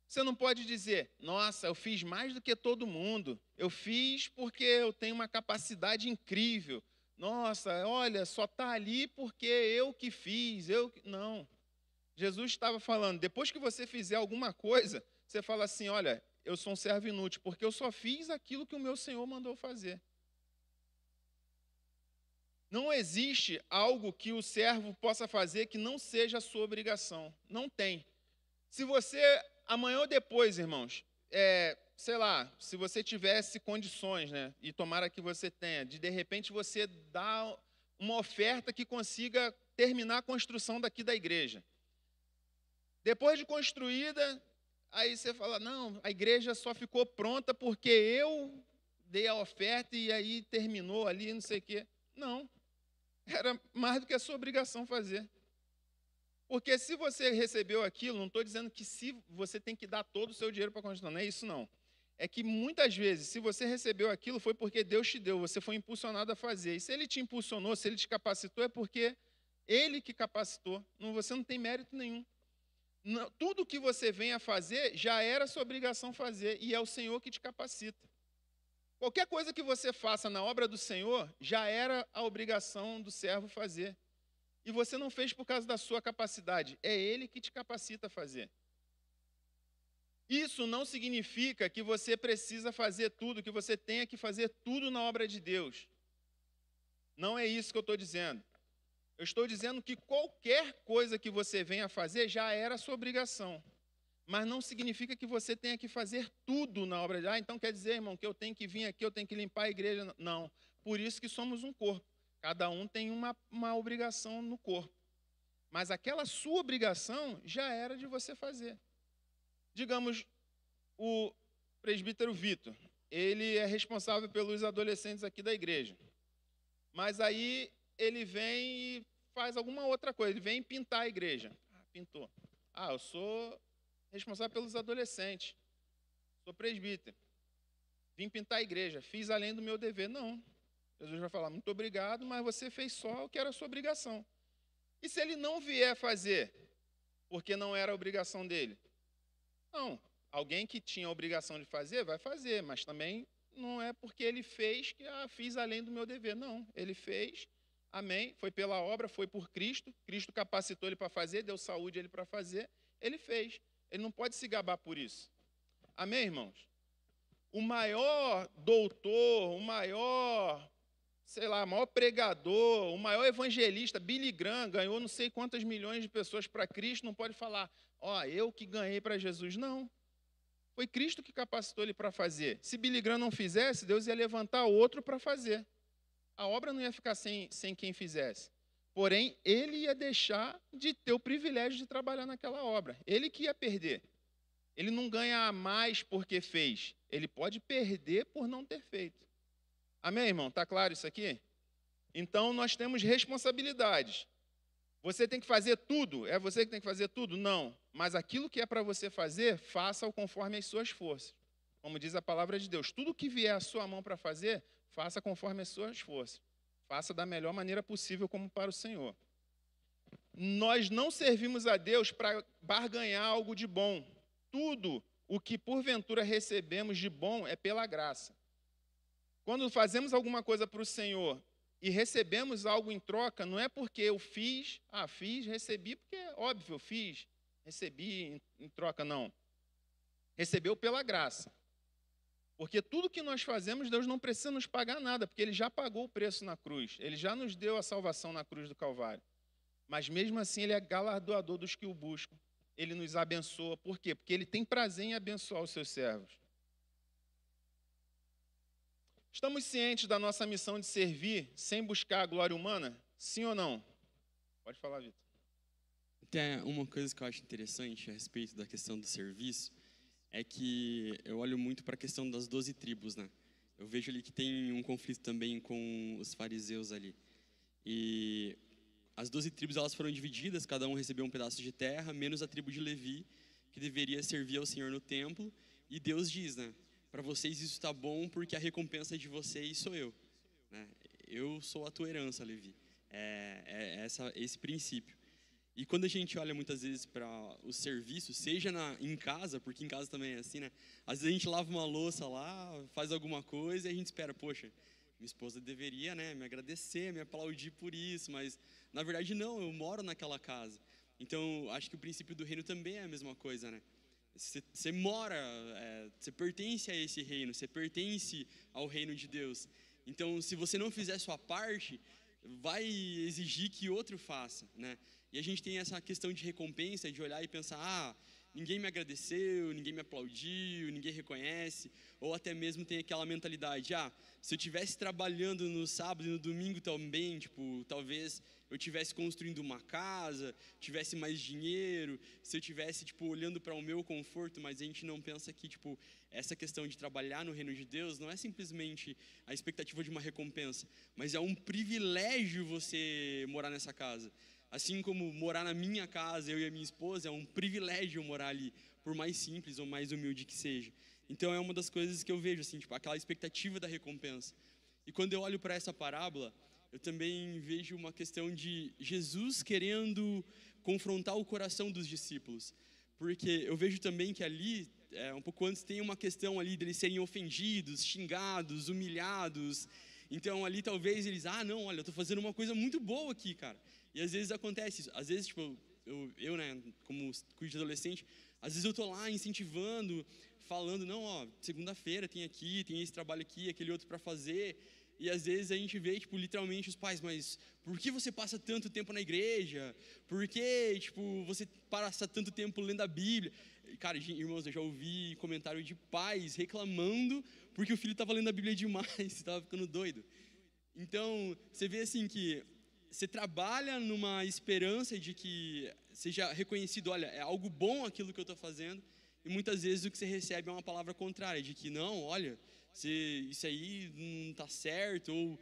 A: você não pode dizer, nossa, eu fiz mais do que todo mundo, eu fiz porque eu tenho uma capacidade incrível, nossa, olha, só está ali porque eu que fiz, Não. Jesus estava falando, depois que você fizer alguma coisa, você fala assim, olha, eu sou um servo inútil, porque eu só fiz aquilo que o meu Senhor mandou fazer. Não existe algo que o servo possa fazer que não seja a sua obrigação. Não tem. Se você, amanhã ou depois, irmãos, sei lá, se você tivesse condições, né, e tomara que você tenha, de repente você dá uma oferta que consiga terminar a construção daqui da igreja. Depois de construída, aí você fala, não, a igreja só ficou pronta porque eu dei a oferta e aí terminou ali, não sei o quê. Não. Era mais do que a sua obrigação fazer. Porque se você recebeu aquilo, não estou dizendo que se você tem que dar todo o seu dinheiro para a construção, não é isso não. É que muitas vezes, se você recebeu aquilo, foi porque Deus te deu, você foi impulsionado a fazer. E se Ele te impulsionou, se Ele te capacitou, é porque Ele que capacitou. Você não tem mérito nenhum. Tudo que você vem a fazer, já era sua obrigação fazer, e é o Senhor que te capacita. Qualquer coisa que você faça na obra do Senhor, já era a obrigação do servo fazer. E você não fez por causa da sua capacidade, é Ele que te capacita a fazer. Isso não significa que você precisa fazer tudo, que você tenha que fazer tudo na obra de Deus. Não é isso que eu estou dizendo. Eu estou dizendo que qualquer coisa que você venha a fazer, já era a sua obrigação. Mas não significa que você tenha que fazer tudo na obra de Deus. Então quer dizer, irmão, que eu tenho que vir aqui, eu tenho que limpar a igreja. Não. Por isso que somos um corpo. Cada um tem uma obrigação no corpo. Mas aquela sua obrigação já era de você fazer. Digamos, o presbítero Vitor, ele é responsável pelos adolescentes aqui da igreja. Mas aí ele vem e faz alguma outra coisa. Ele vem pintar a igreja. Pintou. Eu sou responsável pelos adolescentes. Sou presbítero. Vim pintar a igreja. Fiz além do meu dever. Não. Jesus vai falar, muito obrigado, mas você fez só o que era a sua obrigação. E se ele não vier fazer, porque não era a obrigação dele? Não. Alguém que tinha a obrigação de fazer, vai fazer, mas também não é porque ele fez que fiz além do meu dever. Não. Ele fez, amém, foi pela obra, foi por Cristo. Cristo capacitou ele para fazer, deu saúde a ele para fazer. Ele fez. Ele não pode se gabar por isso. Amém, irmãos? O maior doutor, o maior, maior pregador, o maior evangelista, Billy Graham, ganhou não sei quantas milhões de pessoas para Cristo, não pode falar, eu que ganhei para Jesus. Não. Foi Cristo que capacitou ele para fazer. Se Billy Graham não fizesse, Deus ia levantar outro para fazer. A obra não ia ficar sem quem fizesse. Porém, ele ia deixar de ter o privilégio de trabalhar naquela obra. Ele que ia perder. Ele não ganha mais porque fez. Ele pode perder por não ter feito. Amém, irmão? Está claro isso aqui? Então, nós temos responsabilidades. Você tem que fazer tudo? É você que tem que fazer tudo? Não. Mas aquilo que é para você fazer, faça-o conforme as suas forças. Como diz a palavra de Deus. Tudo que vier à sua mão para fazer, faça conforme as suas forças. Faça da melhor maneira possível como para o Senhor. Nós não servimos a Deus para barganhar algo de bom. Tudo o que porventura recebemos de bom é pela graça. Quando fazemos alguma coisa para o Senhor e recebemos algo em troca, não é porque eu fiz, recebi, porque é óbvio, eu fiz, recebi em troca, não. Recebeu pela graça. Porque tudo que nós fazemos, Deus não precisa nos pagar nada, porque Ele já pagou o preço na cruz. Ele já nos deu a salvação na cruz do Calvário. Mas mesmo assim, Ele é galardoador dos que o buscam. Ele nos abençoa. Por quê? Porque Ele tem prazer em abençoar os seus servos. Estamos cientes da nossa missão de servir sem buscar a glória humana? Sim ou não? Pode falar, Vitor.
D: Até uma coisa que eu acho interessante a respeito da questão do serviço é que eu olho muito para a questão das 12 tribos, né? Eu vejo ali que tem um conflito também com os fariseus ali. E as 12 tribos, elas foram divididas, cada um recebeu um pedaço de terra, menos a tribo de Levi, que deveria servir ao Senhor no templo. E Deus diz, né? Para vocês isso está bom porque a recompensa de vocês sou eu, né? Eu sou a tua herança, Levi. Esse princípio. E quando a gente olha muitas vezes para o serviço, seja em casa, porque em casa também é assim, né? Às vezes a gente lava uma louça lá, faz alguma coisa e a gente espera, poxa, minha esposa deveria, né, me agradecer, me aplaudir por isso, mas na verdade não, eu moro naquela casa. Então, acho que o princípio do reino também é a mesma coisa, né? Você mora, você pertence a esse reino, você pertence ao reino de Deus. Então, se você não fizer a sua parte, vai exigir que outro faça, né? E a gente tem essa questão de recompensa, de olhar e pensar, ninguém me agradeceu, ninguém me aplaudiu, ninguém reconhece, ou até mesmo tem aquela mentalidade, se eu estivesse trabalhando no sábado e no domingo também, tipo, talvez eu estivesse construindo uma casa, tivesse mais dinheiro, se eu estivesse, tipo, olhando para o meu conforto, mas a gente não pensa que, tipo, essa questão de trabalhar no reino de Deus não é simplesmente a expectativa de uma recompensa, mas é um privilégio você morar nessa casa. Assim como morar na minha casa, eu e a minha esposa, é um privilégio morar ali, por mais simples ou mais humilde que seja. Então é uma das coisas que eu vejo, assim, tipo, aquela expectativa da recompensa. E quando eu olho para essa parábola, eu também vejo uma questão de Jesus querendo confrontar o coração dos discípulos. Porque eu vejo também que ali, um pouco antes, tem uma questão ali deles serem ofendidos, xingados, humilhados. Então ali talvez eles, não, olha, eu estou fazendo uma coisa muito boa aqui, cara. E às vezes acontece isso. Às vezes, tipo, eu né, como cuido de adolescente, às vezes eu estou lá incentivando, falando, não, segunda-feira tem esse trabalho aqui, aquele outro para fazer. E às vezes a gente vê, tipo, literalmente os pais, mas por que você passa tanto tempo na igreja? Por que, tipo, você passa tanto tempo lendo a Bíblia? Cara, irmãos, eu já ouvi comentário de pais reclamando porque o filho estava lendo a Bíblia demais, estava ficando doido. Então, você vê assim que você trabalha numa esperança de que seja reconhecido, olha, é algo bom aquilo que eu estou fazendo, e muitas vezes o que você recebe é uma palavra contrária, de que não, olha, isso aí não está certo, ou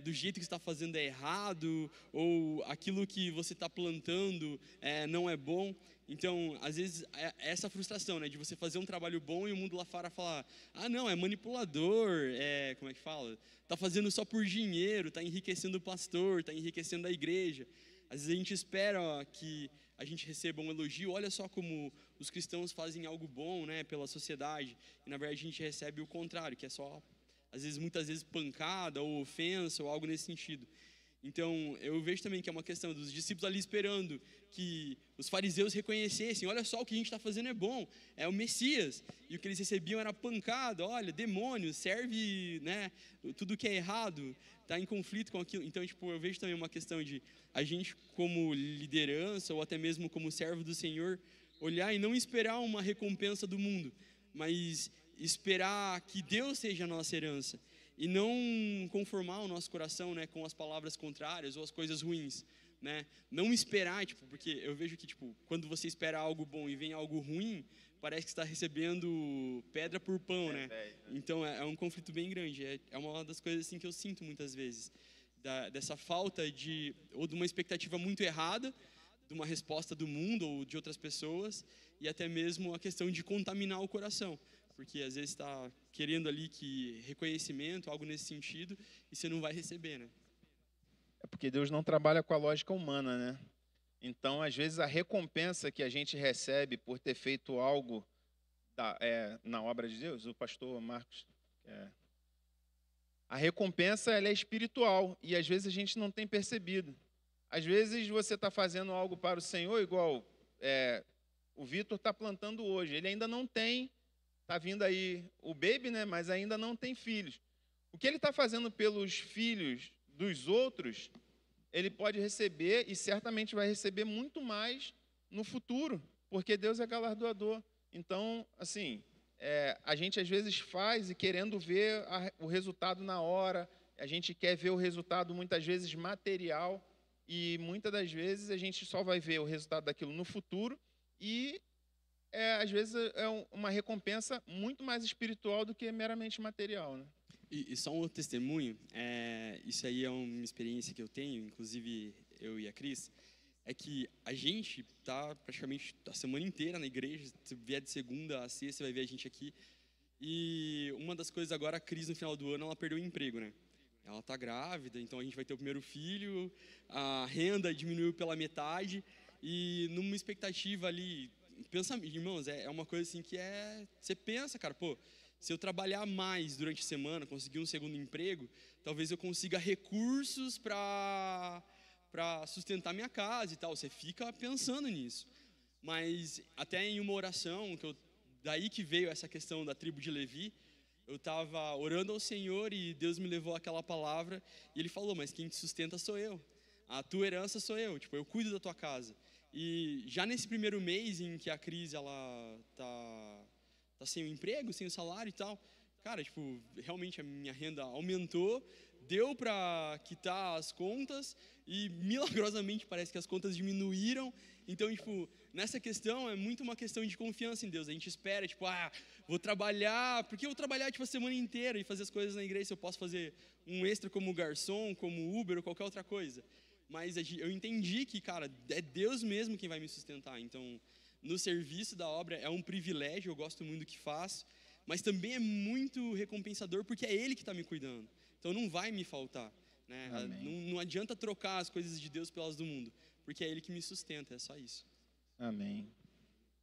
D: do jeito que você está fazendo é errado, ou aquilo que você está plantando não é bom. Então, às vezes, essa frustração, né, de você fazer um trabalho bom e o mundo lá fora falar, não, é manipulador, como é que fala? Está fazendo só por dinheiro, está enriquecendo o pastor, está enriquecendo a igreja. Às vezes a gente espera que a gente receba um elogio, olha só como os cristãos fazem algo bom, né, pela sociedade, e na verdade a gente recebe o contrário, que é só, muitas vezes pancada ou ofensa ou algo nesse sentido. Então, eu vejo também que é uma questão dos discípulos ali esperando que os fariseus reconhecessem, olha só, o que a gente está fazendo é bom, é o Messias, e o que eles recebiam era pancada, olha, demônio, serve, né, tudo que é errado, está em conflito com aquilo. Então, tipo, eu vejo também uma questão de a gente como liderança, ou até mesmo como servo do Senhor, olhar e não esperar uma recompensa do mundo, mas esperar que Deus seja a nossa herança, e não conformar o nosso coração, né, com as palavras contrárias ou as coisas ruins, né? Não esperar, tipo, porque eu vejo que, tipo, quando você espera algo bom e vem algo ruim, parece que está recebendo pedra por pão, né? Então é um conflito bem grande. É uma das coisas assim que eu sinto muitas vezes, dessa falta ou de uma expectativa muito errada, de uma resposta do mundo ou de outras pessoas, e até mesmo a questão de contaminar o coração. Porque às vezes está querendo ali que reconhecimento, algo nesse sentido, e você não vai receber, né?
A: É porque Deus não trabalha com a lógica humana, né? Então, às vezes, a recompensa que a gente recebe por ter feito algo na obra de Deus, o pastor Marcos A recompensa ela é espiritual e às vezes a gente não tem percebido. Às vezes você está fazendo algo para o Senhor, igual o Vitor está plantando hoje. Ele ainda não tem, está vindo aí o baby, né? Mas ainda não tem filhos. O que ele está fazendo pelos filhos dos outros, ele pode receber e certamente vai receber muito mais no futuro, porque Deus é galardoador. Então, assim, a gente às vezes faz e querendo ver o resultado na hora, a gente quer ver o resultado muitas vezes material e muitas das vezes a gente só vai ver o resultado daquilo no futuro e às vezes é uma recompensa muito mais espiritual do que meramente material, né?
D: E só um outro testemunho, isso aí é uma experiência que eu tenho, inclusive eu e a Cris, é que a gente tá praticamente a semana inteira na igreja, se vier de segunda a sexta, você vai ver a gente aqui. E uma das coisas agora, a Cris no final do ano, ela perdeu o emprego, né? Ela tá grávida, então a gente vai ter o primeiro filho, a renda diminuiu pela metade, e numa expectativa ali, pensa, irmãos, é uma coisa assim que você pensa, cara, pô, se eu trabalhar mais durante a semana, conseguir um segundo emprego, talvez eu consiga recursos para sustentar minha casa e tal. Você fica pensando nisso. Mas até em uma oração, daí que veio essa questão da tribo de Levi, eu estava orando ao Senhor e Deus me levou àquela palavra e Ele falou, mas quem te sustenta sou eu. A tua herança sou eu, tipo, eu cuido da tua casa. E já nesse primeiro mês em que a Cris, ela tá sem o emprego, sem o salário e tal, cara, tipo, realmente a minha renda aumentou, deu para quitar as contas e milagrosamente parece que as contas diminuíram. Então, tipo, nessa questão é muito uma questão de confiança em Deus. A gente espera, tipo, vou trabalhar, porque eu vou trabalhar tipo a semana inteira e fazer as coisas na igreja, se eu posso fazer um extra como garçom, como Uber ou qualquer outra coisa. Mas eu entendi que, cara, é Deus mesmo quem vai me sustentar. Então, no serviço da obra é um privilégio, eu gosto muito do que faço, mas também é muito recompensador porque é Ele que está me cuidando. Então não vai me faltar, né? Não adianta trocar as coisas de Deus pelas do mundo, porque é Ele que me sustenta, é só isso.
A: Amém.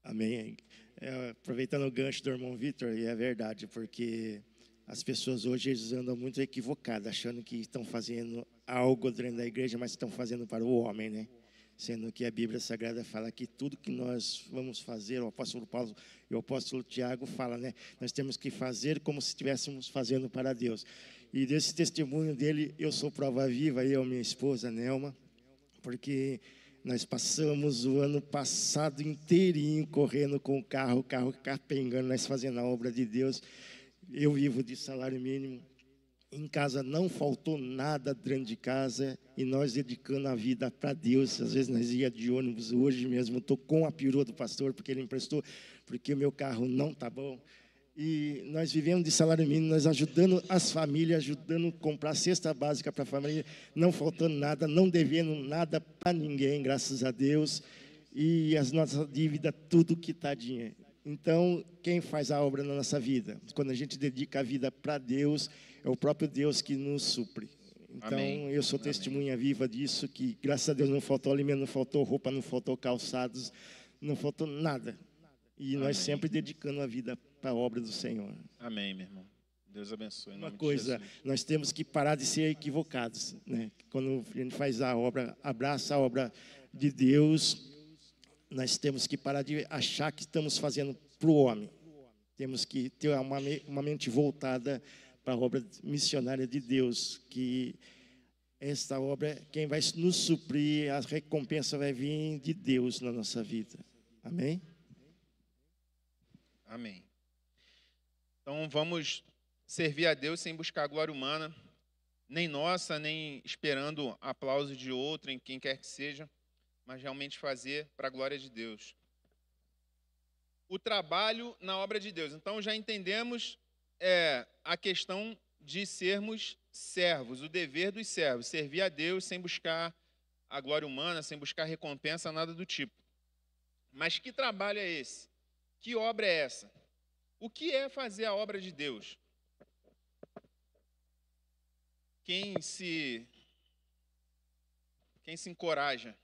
C: Amém. Aproveitando o gancho do irmão Vitor, e é verdade, porque as pessoas hoje eles andam muito equivocadas, achando que estão fazendo algo dentro da igreja, mas estão fazendo para o homem, né? Sendo que a Bíblia Sagrada fala que tudo que nós vamos fazer, o apóstolo Paulo e o apóstolo Tiago fala, né? Nós temos que fazer como se estivéssemos fazendo para Deus. E desse testemunho dele, eu sou prova viva, eu e minha esposa, Nelma, porque nós passamos o ano passado inteirinho correndo com o carro capengando, nós fazendo a obra de Deus. Eu vivo de salário mínimo. Em casa não faltou nada dentro de casa e nós dedicando a vida para Deus. Às vezes nós ia de ônibus, hoje mesmo estou com a perua do pastor porque ele emprestou, porque o meu carro não está bom. E nós vivemos de salário mínimo, nós ajudando as famílias, ajudando a comprar cesta básica para a família, não faltando nada, não devendo nada para ninguém, graças a Deus. E as nossas dívidas, tudo quitadinha. Então, quem faz a obra na nossa vida? Quando a gente dedica a vida para Deus, é o próprio Deus que nos supre. Então, amém. Eu sou testemunha viva disso, que graças a Deus não faltou alimento, não faltou roupa, não faltou calçados, não faltou nada. E amém. Nós sempre dedicando a vida para a obra do Senhor.
A: Amém, meu irmão. Deus abençoe.
C: Uma coisa, nós temos que parar de ser equivocados, né? Quando a gente faz a obra, abraça a obra de Deus, nós temos que parar de achar que estamos fazendo para o homem. Temos que ter uma mente voltada para a obra missionária de Deus, que esta obra, quem vai nos suprir, a recompensa vai vir de Deus na nossa vida. Amém?
A: Amém. Então vamos servir a Deus sem buscar glória humana, nem nossa, nem esperando aplauso de outro, em quem quer que seja, mas realmente fazer para a glória de Deus. O trabalho na obra de Deus. Então já entendemos a questão de sermos servos, o dever dos servos, servir a Deus sem buscar a glória humana, sem buscar recompensa, nada do tipo. Mas que trabalho é esse? Que obra é essa? O que é fazer a obra de Deus? Quem se encoraja?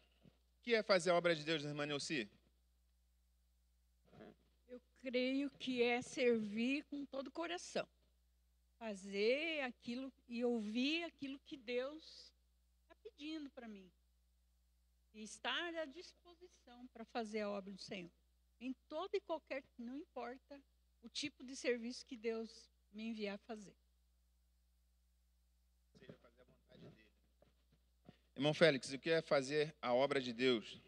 A: O que é fazer a obra de Deus, irmã Neuci?
E: Eu creio que é servir com todo o coração. fazer aquilo e ouvir aquilo que Deus está pedindo para mim. E estar à disposição para fazer a obra do Senhor. Em todo e qualquer, não importa o tipo de serviço que Deus me enviar a fazer.
A: Seja fazer a vontade dele. Irmão Félix, o que é fazer a obra de Deus?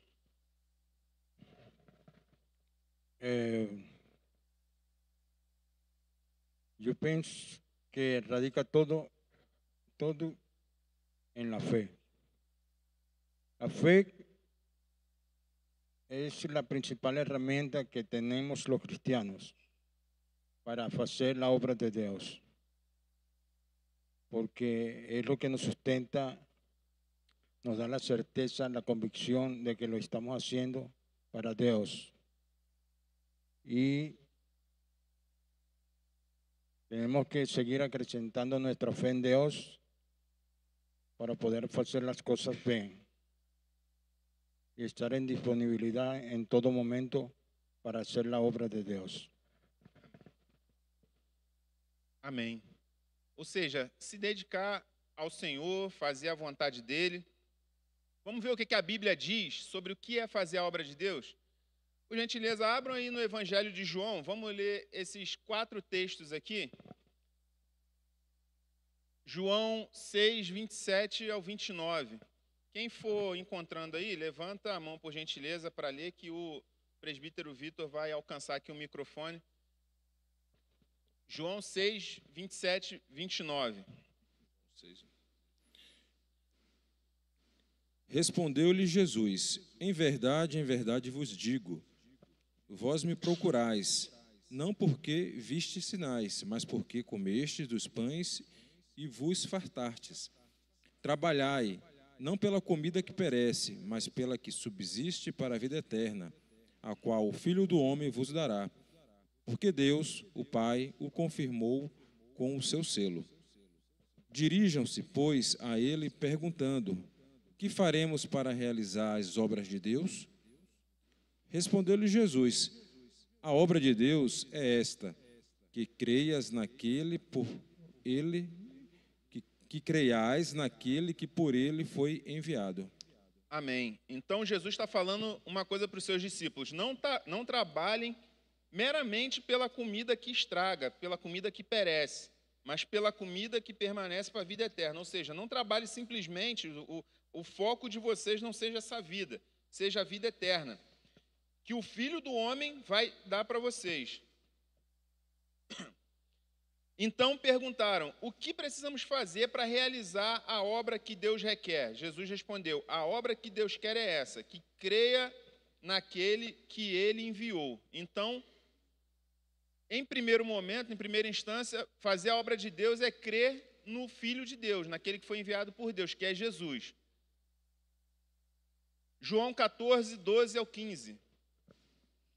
F: Eu penso que radica todo en la fe. La fe es la principal herramienta que tenemos los cristianos para hacer la obra de Dios, porque es lo que nos sustenta, nos da la certeza, la convicción de que lo estamos haciendo para Dios. Y tenemos que seguir acrecentando nuestra fe en Dios para poder hacer las cosas bien y estar en disponibilidad en todo momento para hacer la obra de Dios.
A: Amém. Ou seja, se dedicar ao Senhor, fazer a vontade dele. Vamos ver o que a Bíblia diz sobre o que é fazer a obra de Deus? Por gentileza, abram aí no Evangelho de João. Vamos ler esses 4 textos aqui. João 6, 27 ao 29. Quem for encontrando aí, levanta a mão, por gentileza, para ler, que o presbítero Vitor vai alcançar aqui o microfone. João 6, 27, 29.
G: Respondeu-lhe Jesus: em verdade vos digo, vós me procurais, não porque vistes sinais, mas porque comestes dos pães e vos fartastes. Trabalhai, não pela comida que perece, mas pela que subsiste para a vida eterna, a qual o Filho do Homem vos dará. Porque Deus, o Pai, o confirmou com o seu selo. Dirijam-se, pois, a ele perguntando: que faremos para realizar as obras de Deus? Respondeu-lhe Jesus: a obra de Deus é esta, que creias naquele por ele, que creiais naquele que por ele foi enviado.
A: Amém. Então Jesus está falando uma coisa para os seus discípulos: não trabalhem meramente pela comida que estraga, pela comida que perece, mas pela comida que permanece para a vida eterna. Ou seja, não trabalhe simplesmente, o foco de vocês não seja essa vida, seja a vida eterna, que o Filho do Homem vai dar para vocês. Então perguntaram: o que precisamos fazer para realizar a obra que Deus requer? Jesus respondeu: a obra que Deus quer é essa, que creia naquele que ele enviou. Então, em primeiro momento, em primeira instância, fazer a obra de Deus é crer no Filho de Deus, naquele que foi enviado por Deus, que é Jesus. João 14, 12 ao 15.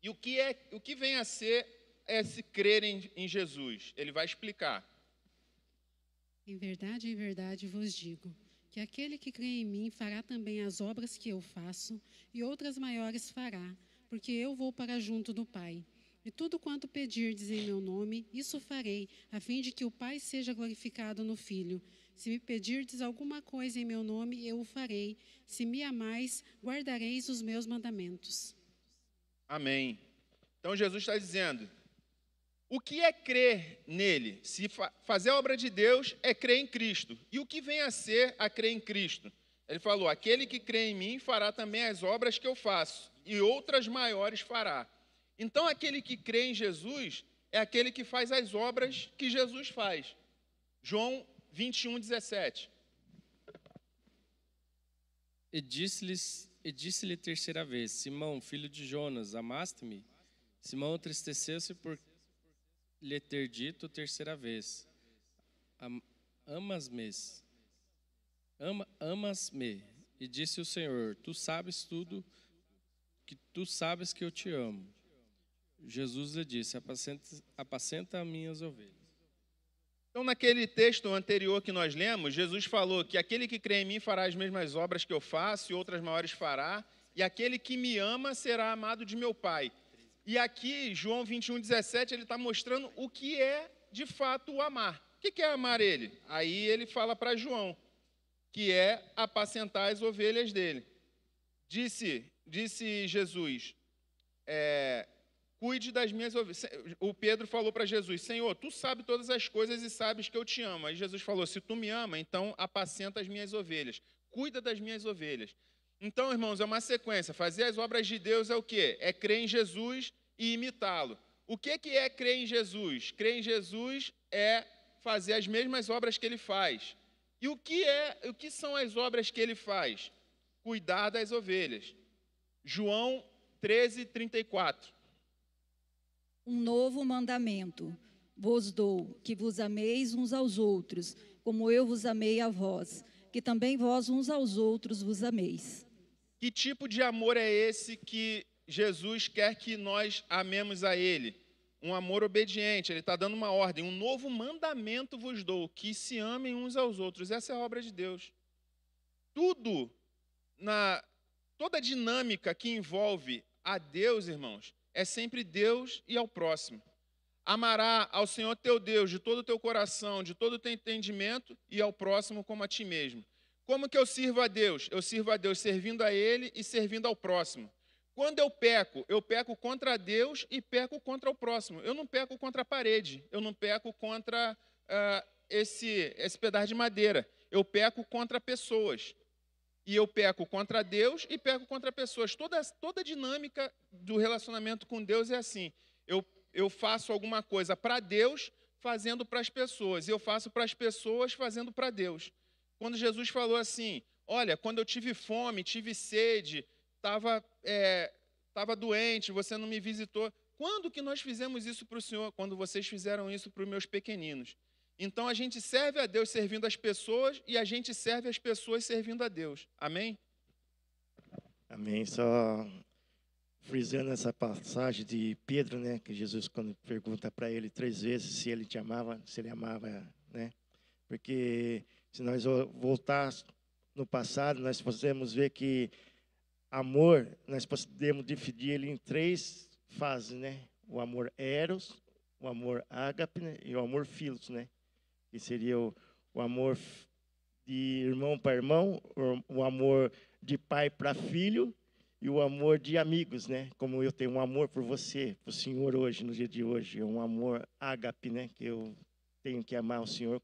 A: E o que vem a ser esse crer em Jesus? Ele vai explicar.
H: Em verdade vos digo, que aquele que crê em mim fará também as obras que eu faço, e outras maiores fará, porque eu vou para junto do Pai. E tudo quanto pedirdes em meu nome, isso farei, a fim de que o Pai seja glorificado no Filho. Se me pedirdes alguma coisa em meu nome, eu o farei. Se me amais, guardareis os meus mandamentos.
A: Amém. Então Jesus está dizendo: o que é crer nele? Se fazer a obra de Deus é crer em Cristo. E o que vem a ser a crer em Cristo? Ele falou: aquele que crê em mim fará também as obras que eu faço, e outras maiores fará. Então, aquele que crê em Jesus é aquele que faz as obras que Jesus faz. João 21, 17.
I: E disse-lhe terceira vez: Simão, filho de Jonas, amaste-me? Simão entristeceu-se por lhe ter dito terceira vez: Amas-me? E disse o Senhor: Tu sabes tudo, que tu sabes que eu te amo. Jesus lhe disse: apacenta as minhas ovelhas.
A: Então, naquele texto anterior que nós lemos, Jesus falou que aquele que crê em mim fará as mesmas obras que eu faço, e outras maiores fará, e aquele que me ama será amado de meu Pai. E aqui, João 21, 17, ele está mostrando o que é, de fato, o amar. O que é amar ele? Aí ele fala para João, que é apacentar as ovelhas dele. Disse Jesus, cuide das minhas ovelhas. O Pedro falou para Jesus, Senhor, tu sabes todas as coisas e sabes que eu te amo. Aí Jesus falou, se tu me ama, então apacenta as minhas ovelhas. Cuida das minhas ovelhas. Então, irmãos, é uma sequência. Fazer as obras de Deus é o quê? É crer em Jesus e imitá-lo. O que é crer em Jesus? Crer em Jesus é fazer as mesmas obras que ele faz. E o que são as obras que ele faz? Cuidar das ovelhas. João 13:34.
J: Um novo mandamento vos dou, que vos ameis uns aos outros, como eu vos amei a vós, que também vós uns aos outros vos ameis.
A: Que tipo de amor é esse que Jesus quer que nós amemos a Ele? Um amor obediente, Ele está dando uma ordem. Um novo mandamento vos dou, que se amem uns aos outros. Essa é a obra de Deus. Toda a dinâmica que envolve a Deus, irmãos, é sempre Deus e ao próximo. Amará ao Senhor teu Deus de todo o teu coração, de todo o teu entendimento e ao próximo como a ti mesmo. Como que eu sirvo a Deus? Eu sirvo a Deus servindo a Ele e servindo ao próximo. Quando eu peco contra Deus e peco contra o próximo. Eu não peco contra a parede, eu não peco contra esse pedaço de madeira. Eu peco contra pessoas. E eu peco contra Deus e peco contra pessoas. Toda a dinâmica do relacionamento com Deus é assim. Eu faço alguma coisa para Deus, fazendo para as pessoas. E eu faço para as pessoas, fazendo para Deus. Quando Jesus falou assim, olha, quando eu tive fome, tive sede, estava doente, você não me visitou. Quando que nós fizemos isso para o Senhor? Quando vocês fizeram isso para os meus pequeninos. Então, a gente serve a Deus servindo as pessoas e a gente serve as pessoas servindo a Deus. Amém?
C: Amém. Só frisando essa passagem de Pedro, né, que Jesus, quando pergunta para ele 3 vezes se ele te amava, se ele amava, né? Porque se nós voltar no passado, nós podemos ver que amor, nós podemos dividir ele em 3 fases, né? O amor eros, o amor ágape, né? E o amor filos, né? Que seria o amor de irmão para irmão, o amor de pai para filho e o amor de amigos, né? Como eu tenho um amor por você, por o Senhor hoje, no dia de hoje, é um amor ágape, né? Que eu tenho que amar o Senhor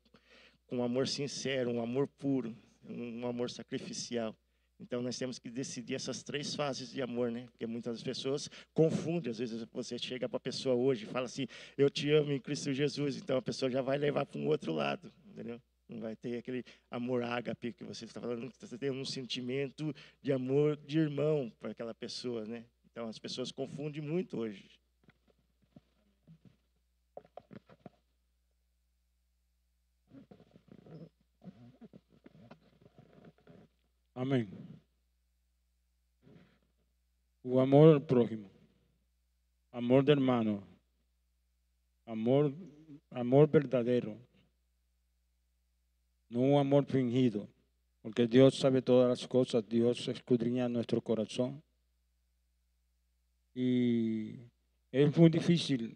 C: com um amor sincero, um amor puro, um amor sacrificial. Então, nós temos que decidir essas 3 fases de amor, né? Porque muitas pessoas confundem. Às vezes, você chega para a pessoa hoje e fala assim, eu te amo em Cristo Jesus. Então, a pessoa já vai levar para um outro lado, entendeu? Não vai ter aquele amor ágape que você está falando, que você tem um sentimento de amor de irmão para aquela pessoa, né? Então, as pessoas confundem muito hoje.
F: Amém. O amor ao prójimo, amor de hermano, amor verdadeiro, não um amor fingido, porque Deus sabe todas as coisas, Deus escudriña nosso coração. E é muito difícil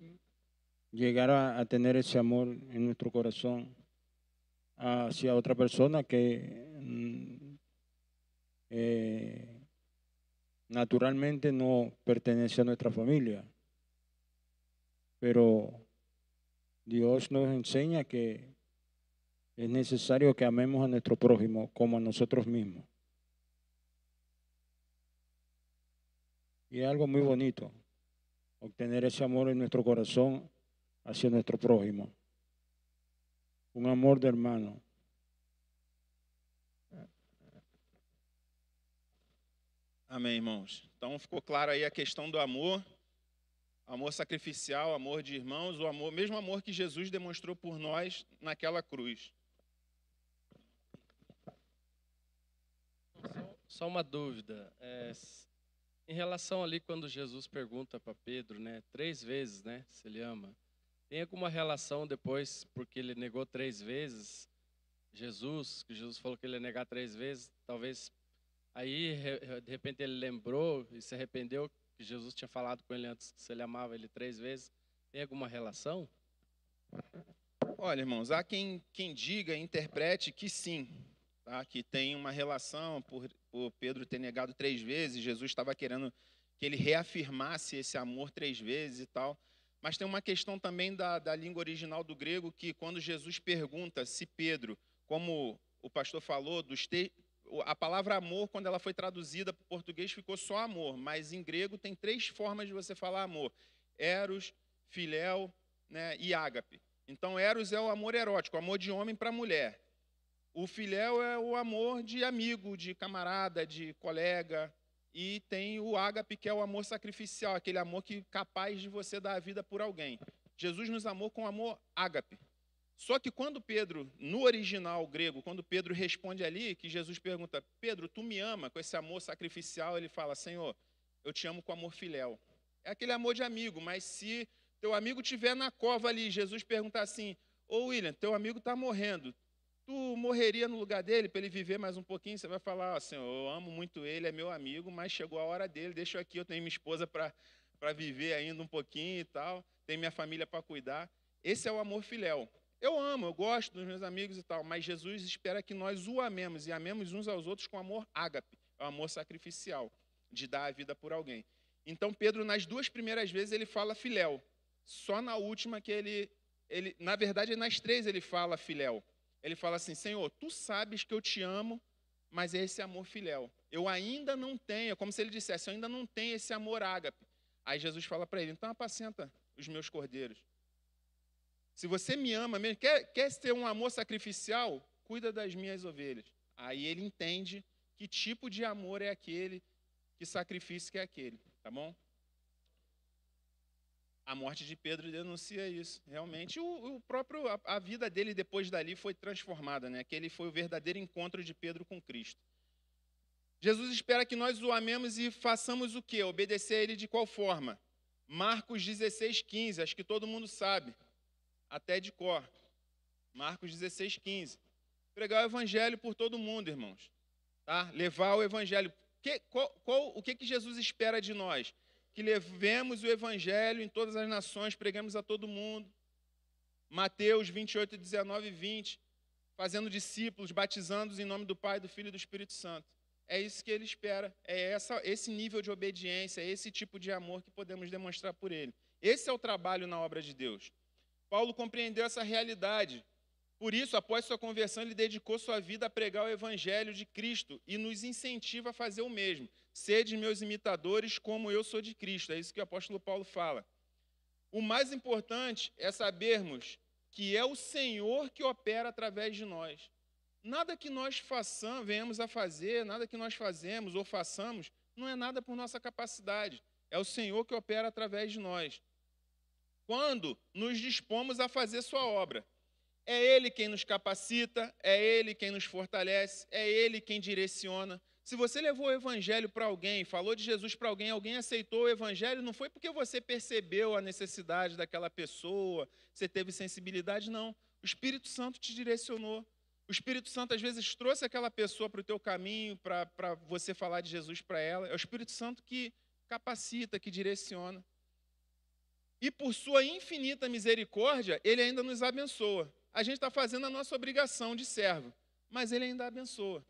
F: chegar a ter esse amor em nosso coração hacia outra pessoa que naturalmente no pertenece a nuestra familia, pero Dios nos enseña que es necesario que amemos a nuestro prójimo como a nosotros mismos. Y es algo muy bonito obtener ese amor en nuestro corazón hacia nuestro prójimo, un amor de hermano.
A: Amém, irmãos. Então, ficou claro aí a questão do amor sacrificial, amor de irmãos, o mesmo amor que Jesus demonstrou por nós naquela cruz.
I: Só uma dúvida. Em relação ali quando Jesus pergunta para Pedro, né, 3 vezes, né, se ele ama, tem alguma relação depois, porque ele negou 3 vezes que Jesus falou que ele ia negar 3 vezes, talvez aí de repente ele lembrou e se arrependeu que Jesus tinha falado com ele antes que se ele amava ele 3 vezes. Tem alguma relação?
A: Olha, irmãos, há quem diga, interprete que sim, tá? Que tem uma relação por Pedro ter negado 3 vezes, Jesus estava querendo que ele reafirmasse esse amor 3 vezes e tal. Mas tem uma questão também da língua original do grego, que quando Jesus pergunta se Pedro, como o pastor falou, a palavra amor, quando ela foi traduzida para o português, ficou só amor, mas em grego tem 3 formas de você falar amor: eros, filéu, né, e ágape. Então, eros é o amor erótico, o amor de homem para mulher. O filéu é o amor de amigo, de camarada, de colega. E tem o ágape, que é o amor sacrificial, aquele amor que é capaz de você dar a vida por alguém. Jesus nos amou com amor ágape. Só que quando Pedro, no original grego, quando Pedro responde ali, que Jesus pergunta: Pedro, tu me ama com esse amor sacrificial? Ele fala: Senhor, eu te amo com amor filéu. É aquele amor de amigo, mas se teu amigo estiver na cova ali, Jesus perguntar assim: ô William, teu amigo está morrendo, tu morreria no lugar dele para ele viver mais um pouquinho? Você vai falar: ó, Senhor, eu amo muito ele, é meu amigo, mas chegou a hora dele, deixa eu aqui, eu tenho minha esposa para viver ainda um pouquinho e tal, tenho minha família para cuidar. Esse é o amor filéu. Eu amo, eu gosto dos meus amigos e tal, mas Jesus espera que nós o amemos e amemos uns aos outros com amor ágape, o amor sacrificial, de dar a vida por alguém. Então Pedro, nas 2 primeiras vezes, ele fala filéu. Só na última que ele na verdade, nas 3 ele fala filéu. Ele fala assim: Senhor, tu sabes que eu te amo, mas é esse amor filéu. Eu ainda não tenho, é como se ele dissesse: eu ainda não tenho esse amor ágape. Aí Jesus fala para ele: então apacenta os meus cordeiros. Se você me ama mesmo, quer ter um amor sacrificial, cuida das minhas ovelhas. Aí ele entende que tipo de amor é aquele, que sacrifício que é aquele, tá bom? A morte de Pedro denuncia isso. Realmente, a vida dele depois dali foi transformada, né? Aquele foi o verdadeiro encontro de Pedro com Cristo. Jesus espera que nós o amemos e façamos o quê? Obedecer a ele de qual forma? Marcos 16:15, acho que todo mundo sabe, até de cor. Marcos 16:15. Pregar o evangelho por todo mundo, irmãos. Tá? Levar o evangelho. O que Jesus espera de nós? Que levemos o evangelho em todas as nações, pregamos a todo mundo. Mateus 28, 19 e 20. Fazendo discípulos, batizando-os em nome do Pai, do Filho e do Espírito Santo. É isso que ele espera. É esse nível de obediência, é esse tipo de amor que podemos demonstrar por ele. Esse é o trabalho na obra de Deus. Paulo compreendeu essa realidade. Por isso, após sua conversão, ele dedicou sua vida a pregar o evangelho de Cristo e nos incentiva a fazer o mesmo. Sede meus imitadores, como eu sou de Cristo. É isso que o apóstolo Paulo fala. O mais importante é sabermos que é o Senhor que opera através de nós. Nada que nós venhamos a fazer, nada que nós fazemos ou façamos, não é nada por nossa capacidade. É o Senhor que opera através de nós. Quando nos dispomos a fazer sua obra, é Ele quem nos capacita, é Ele quem nos fortalece, é Ele quem direciona. Se você levou o evangelho para alguém, falou de Jesus para alguém, alguém aceitou o evangelho, não foi porque você percebeu a necessidade daquela pessoa, você teve sensibilidade, não. O Espírito Santo te direcionou. O Espírito Santo, às vezes, trouxe aquela pessoa para o teu caminho, para você falar de Jesus para ela. É o Espírito Santo que capacita, que direciona. E por sua infinita misericórdia, Ele ainda nos abençoa. A gente está fazendo a nossa obrigação de servo, mas Ele ainda abençoa.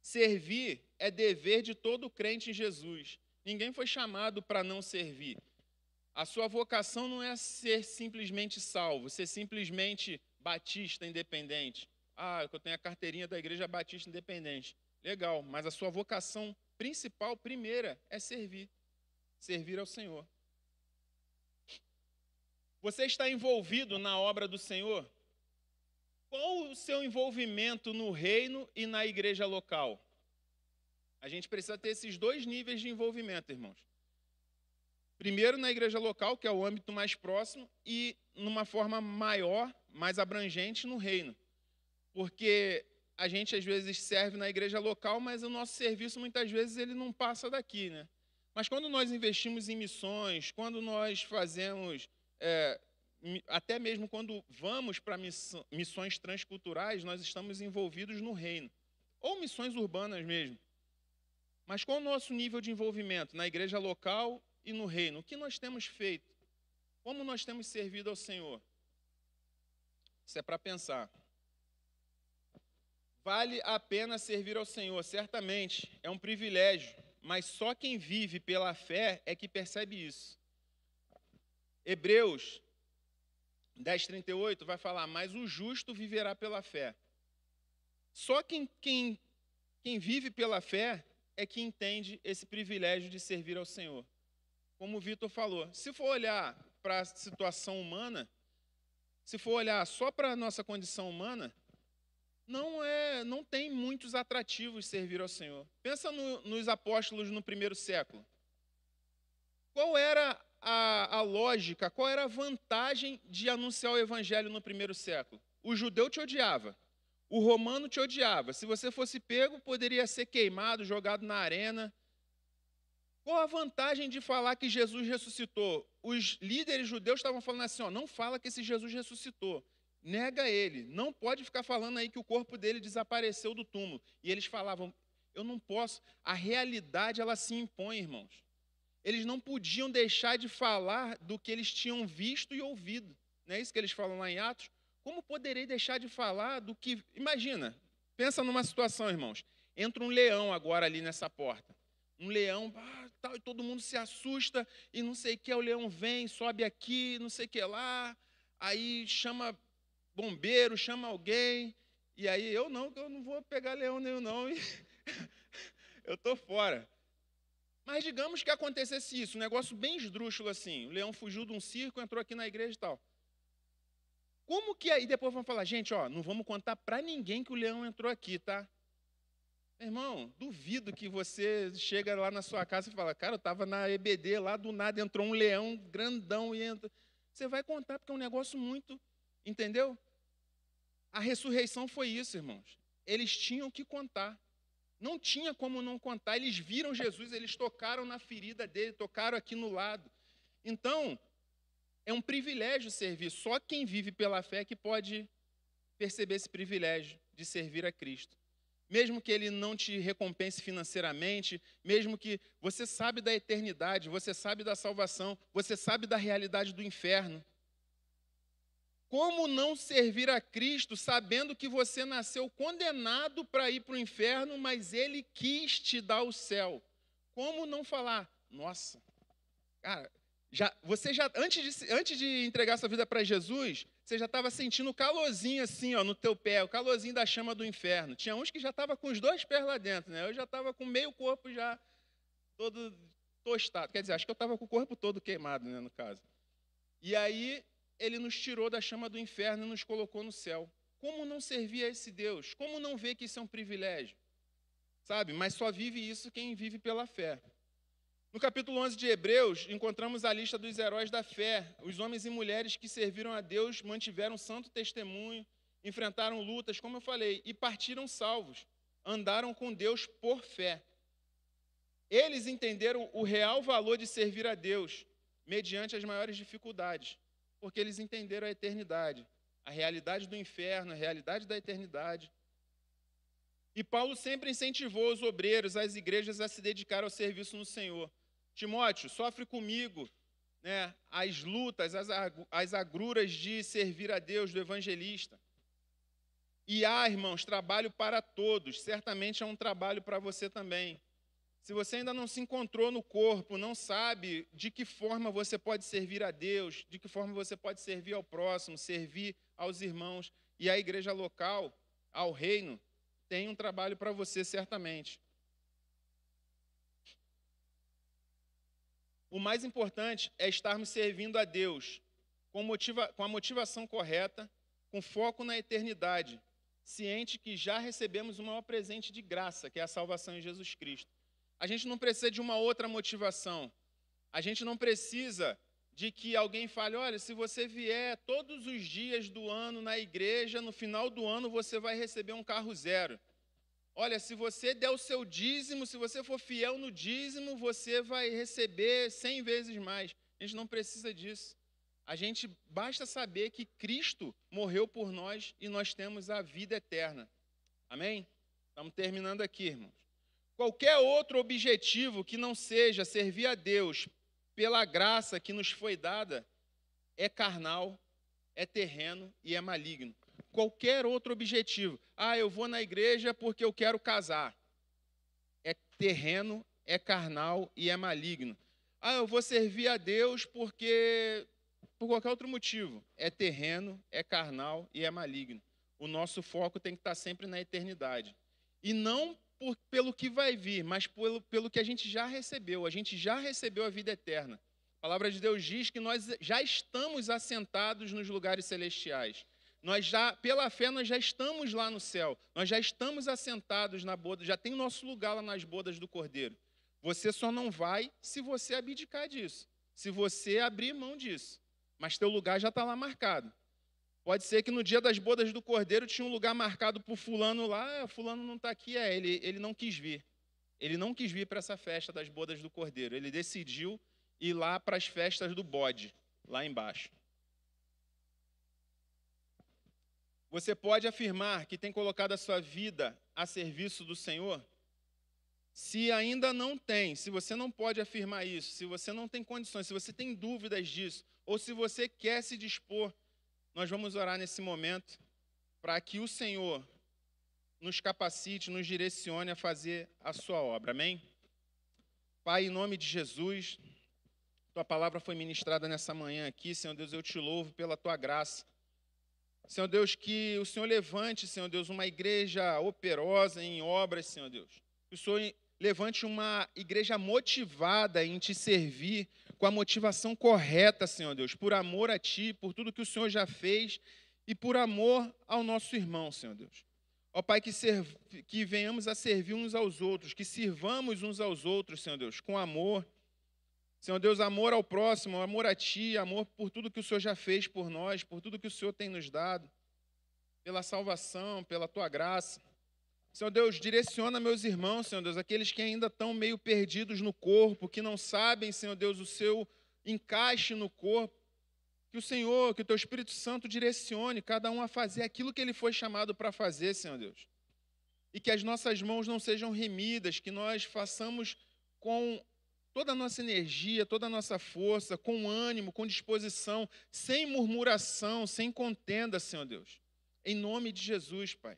A: Servir é dever de todo crente em Jesus. Ninguém foi chamado para não servir. A sua vocação não é ser simplesmente salvo, ser simplesmente batista independente. Eu tenho a carteirinha da Igreja Batista Independente. Legal, mas a sua vocação principal, primeira, é servir. Servir ao Senhor. Você está envolvido na obra do Senhor? Qual o seu envolvimento no reino e na igreja local? A gente precisa ter esses 2 níveis de envolvimento, irmãos. Primeiro, na igreja local, que é o âmbito mais próximo, e numa forma maior, mais abrangente, no reino. Porque a gente, às vezes, serve na igreja local, mas o nosso serviço, muitas vezes, ele não passa daqui, né? Mas quando nós investimos em missões, quando nós fazemos... até mesmo quando vamos para missões transculturais, nós estamos envolvidos no reino. Ou missões urbanas mesmo. Mas qual o nosso nível de envolvimento na igreja local e no reino? O que nós temos feito? Como nós temos servido ao Senhor? Isso é para pensar. Vale a pena servir ao Senhor, certamente, é um privilégio, mas só quem vive pela fé é que percebe isso. Hebreus 10:38 vai falar, mas o justo viverá pela fé. Só quem vive pela fé é que entende esse privilégio de servir ao Senhor. Como o Vitor falou, se for olhar para a situação humana, se for olhar só para a nossa condição humana, não tem muitos atrativos servir ao Senhor. Pensa nos apóstolos no primeiro século. Qual era a lógica, qual era a vantagem de anunciar o evangelho no primeiro século? O judeu te odiava, o romano te odiava. Se você fosse pego, poderia ser queimado, jogado na arena. Qual a vantagem de falar que Jesus ressuscitou? Os líderes judeus estavam falando assim, ó, não fala que esse Jesus ressuscitou. Nega ele, não pode ficar falando aí que o corpo dele desapareceu do túmulo. E eles falavam, eu não posso. A realidade, ela se impõe, irmãos. Eles não podiam deixar de falar do que eles tinham visto e ouvido. Não é isso que eles falam lá em Atos? Como poderei deixar de falar do que... Imagina, pensa numa situação, irmãos. Entra um leão agora ali nessa porta. Um leão, tal, e todo mundo se assusta, e não sei o que, o leão vem, sobe aqui, não sei o que lá, aí chama bombeiro, chama alguém, e aí eu não vou pegar leão nenhum não, e eu estou fora. Mas digamos que acontecesse isso, um negócio bem esdrúxulo assim, o leão fugiu de um circo, entrou aqui na igreja e tal. Como que aí depois vão falar, gente, ó, não vamos contar para ninguém que o leão entrou aqui, tá? Irmão, duvido que você chega lá na sua casa e fala, cara, eu estava na EBD, lá do nada entrou um leão grandão e entra. Você vai contar porque é um negócio muito, entendeu? A ressurreição foi isso, irmãos. Eles tinham que contar. Não tinha como não contar. Eles viram Jesus, eles tocaram na ferida dele, tocaram aqui no lado. Então, é um privilégio servir. Só quem vive pela fé que pode perceber esse privilégio de servir a Cristo. Mesmo que ele não te recompense financeiramente, mesmo que você sabe da eternidade, você sabe da salvação, você sabe da realidade do inferno. Como não servir a Cristo sabendo que você nasceu condenado para ir para o inferno, mas Ele quis te dar o céu? Como não falar, nossa, cara, você já antes de entregar sua vida para Jesus, você já estava sentindo o calorzinho assim, ó, no teu pé, o calorzinho da chama do inferno. Tinha uns que já estavam com os 2 pés lá dentro, né? Eu já estava com meio corpo já todo tostado. Quer dizer, acho que eu estava com o corpo todo queimado, né, no caso. E aí ele nos tirou da chama do inferno e nos colocou no céu. Como não servir a esse Deus? Como não ver que isso é um privilégio? Sabe? Mas só vive isso quem vive pela fé. No capítulo 11 de Hebreus, encontramos a lista dos heróis da fé, os homens e mulheres que serviram a Deus, mantiveram santo testemunho, enfrentaram lutas, como eu falei, e partiram salvos, andaram com Deus por fé. Eles entenderam o real valor de servir a Deus, mediante as maiores dificuldades, porque eles entenderam a eternidade, a realidade do inferno, a realidade da eternidade. E Paulo sempre incentivou os obreiros, as igrejas a se dedicar ao serviço no Senhor. Timóteo, sofre comigo, né, as lutas, as agruras de servir a Deus, do evangelista. E irmãos, trabalho para todos, certamente é um trabalho para você também. Se você ainda não se encontrou no corpo, não sabe de que forma você pode servir a Deus, de que forma você pode servir ao próximo, servir aos irmãos e à igreja local, ao reino, tem um trabalho para você certamente. O mais importante é estarmos servindo a Deus com a motivação correta, com foco na eternidade, ciente que já recebemos o maior presente de graça, que é a salvação em Jesus Cristo. A gente não precisa de uma outra motivação. A gente não precisa de que alguém fale, olha, se você vier todos os dias do ano na igreja, no final do ano você vai receber um carro zero. Olha, se você der o seu dízimo, se você for fiel no dízimo, você vai receber 100 vezes mais. A gente não precisa disso. A gente basta saber que Cristo morreu por nós e nós temos a vida eterna. Amém? Estamos terminando aqui, irmãos. Qualquer outro objetivo que não seja servir a Deus pela graça que nos foi dada é carnal, é terreno e é maligno. Qualquer outro objetivo. Eu vou na igreja porque eu quero casar. É terreno, é carnal e é maligno. Eu vou servir a Deus porque por qualquer outro motivo. É terreno, é carnal e é maligno. O nosso foco tem que estar sempre na eternidade. E não pelo que vai vir, mas pelo que a gente já recebeu. A gente já recebeu a vida eterna. A palavra de Deus diz que nós já estamos assentados nos lugares celestiais. Pela fé, nós já estamos lá no céu. Nós já estamos assentados na boda, já tem nosso lugar lá nas bodas do Cordeiro. Você só não vai se você abdicar disso, se você abrir mão disso. Mas teu lugar já está lá marcado. Pode ser que no dia das bodas do Cordeiro tinha um lugar marcado para o fulano lá, fulano não está aqui, ele não quis vir. Ele não quis vir para essa festa das bodas do Cordeiro. Ele decidiu ir lá para as festas do bode, lá embaixo. Você pode afirmar que tem colocado a sua vida a serviço do Senhor? Se ainda não tem, se você não pode afirmar isso, se você não tem condições, se você tem dúvidas disso, ou se você quer se dispor, nós vamos orar nesse momento para que o Senhor nos capacite, nos direcione a fazer a sua obra. Amém? Pai, em nome de Jesus, tua palavra foi ministrada nessa manhã aqui. Senhor Deus, eu te louvo pela tua graça. Senhor Deus, que o Senhor levante, Senhor Deus, uma igreja operosa em obras, Senhor Deus. Que o Senhor levante uma igreja motivada em te servir, com a motivação correta, Senhor Deus, por amor a Ti, por tudo que o Senhor já fez e por amor ao nosso irmão, Senhor Deus. Ó Pai, que venhamos a servir uns aos outros, que sirvamos uns aos outros, Senhor Deus, com amor. Senhor Deus, amor ao próximo, amor a Ti, amor por tudo que o Senhor já fez por nós, por tudo que o Senhor tem nos dado, pela salvação, pela Tua graça. Senhor Deus, direciona meus irmãos, Senhor Deus, aqueles que ainda estão meio perdidos no corpo, que não sabem, Senhor Deus, o seu encaixe no corpo. Que o Senhor, que o Teu Espírito Santo direcione cada um a fazer aquilo que ele foi chamado para fazer, Senhor Deus. E que as nossas mãos não sejam remidas, que nós façamos com toda a nossa energia, toda a nossa força, com ânimo, com disposição, sem murmuração, sem contenda, Senhor Deus. Em nome de Jesus, Pai.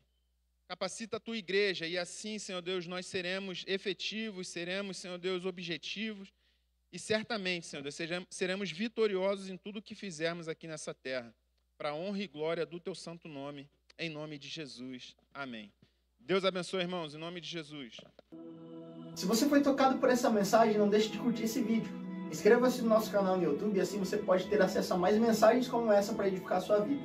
A: Capacita a Tua igreja e assim, Senhor Deus, nós seremos efetivos, seremos, Senhor Deus, objetivos e certamente, Senhor Deus, seremos vitoriosos em tudo que fizermos aqui nessa terra, para a honra e glória do Teu santo nome, em nome de Jesus. Amém. Deus abençoe, irmãos, em nome de Jesus.
K: Se você foi tocado por essa mensagem, não deixe de curtir esse vídeo. Inscreva-se no nosso canal no YouTube e assim você pode ter acesso a mais mensagens como essa para edificar a sua vida.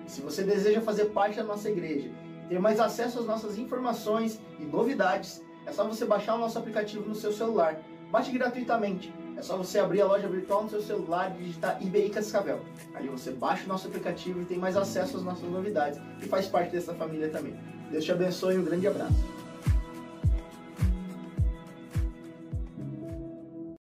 K: E se você deseja fazer parte da nossa igreja, ter mais acesso às nossas informações e novidades, é só você baixar o nosso aplicativo no seu celular. Baixe gratuitamente. É só você abrir a loja virtual no seu celular e digitar IBI Cascavel. Ali você baixa o nosso aplicativo e tem mais acesso às nossas novidades e faz parte dessa família também. Deus te abençoe e um grande abraço.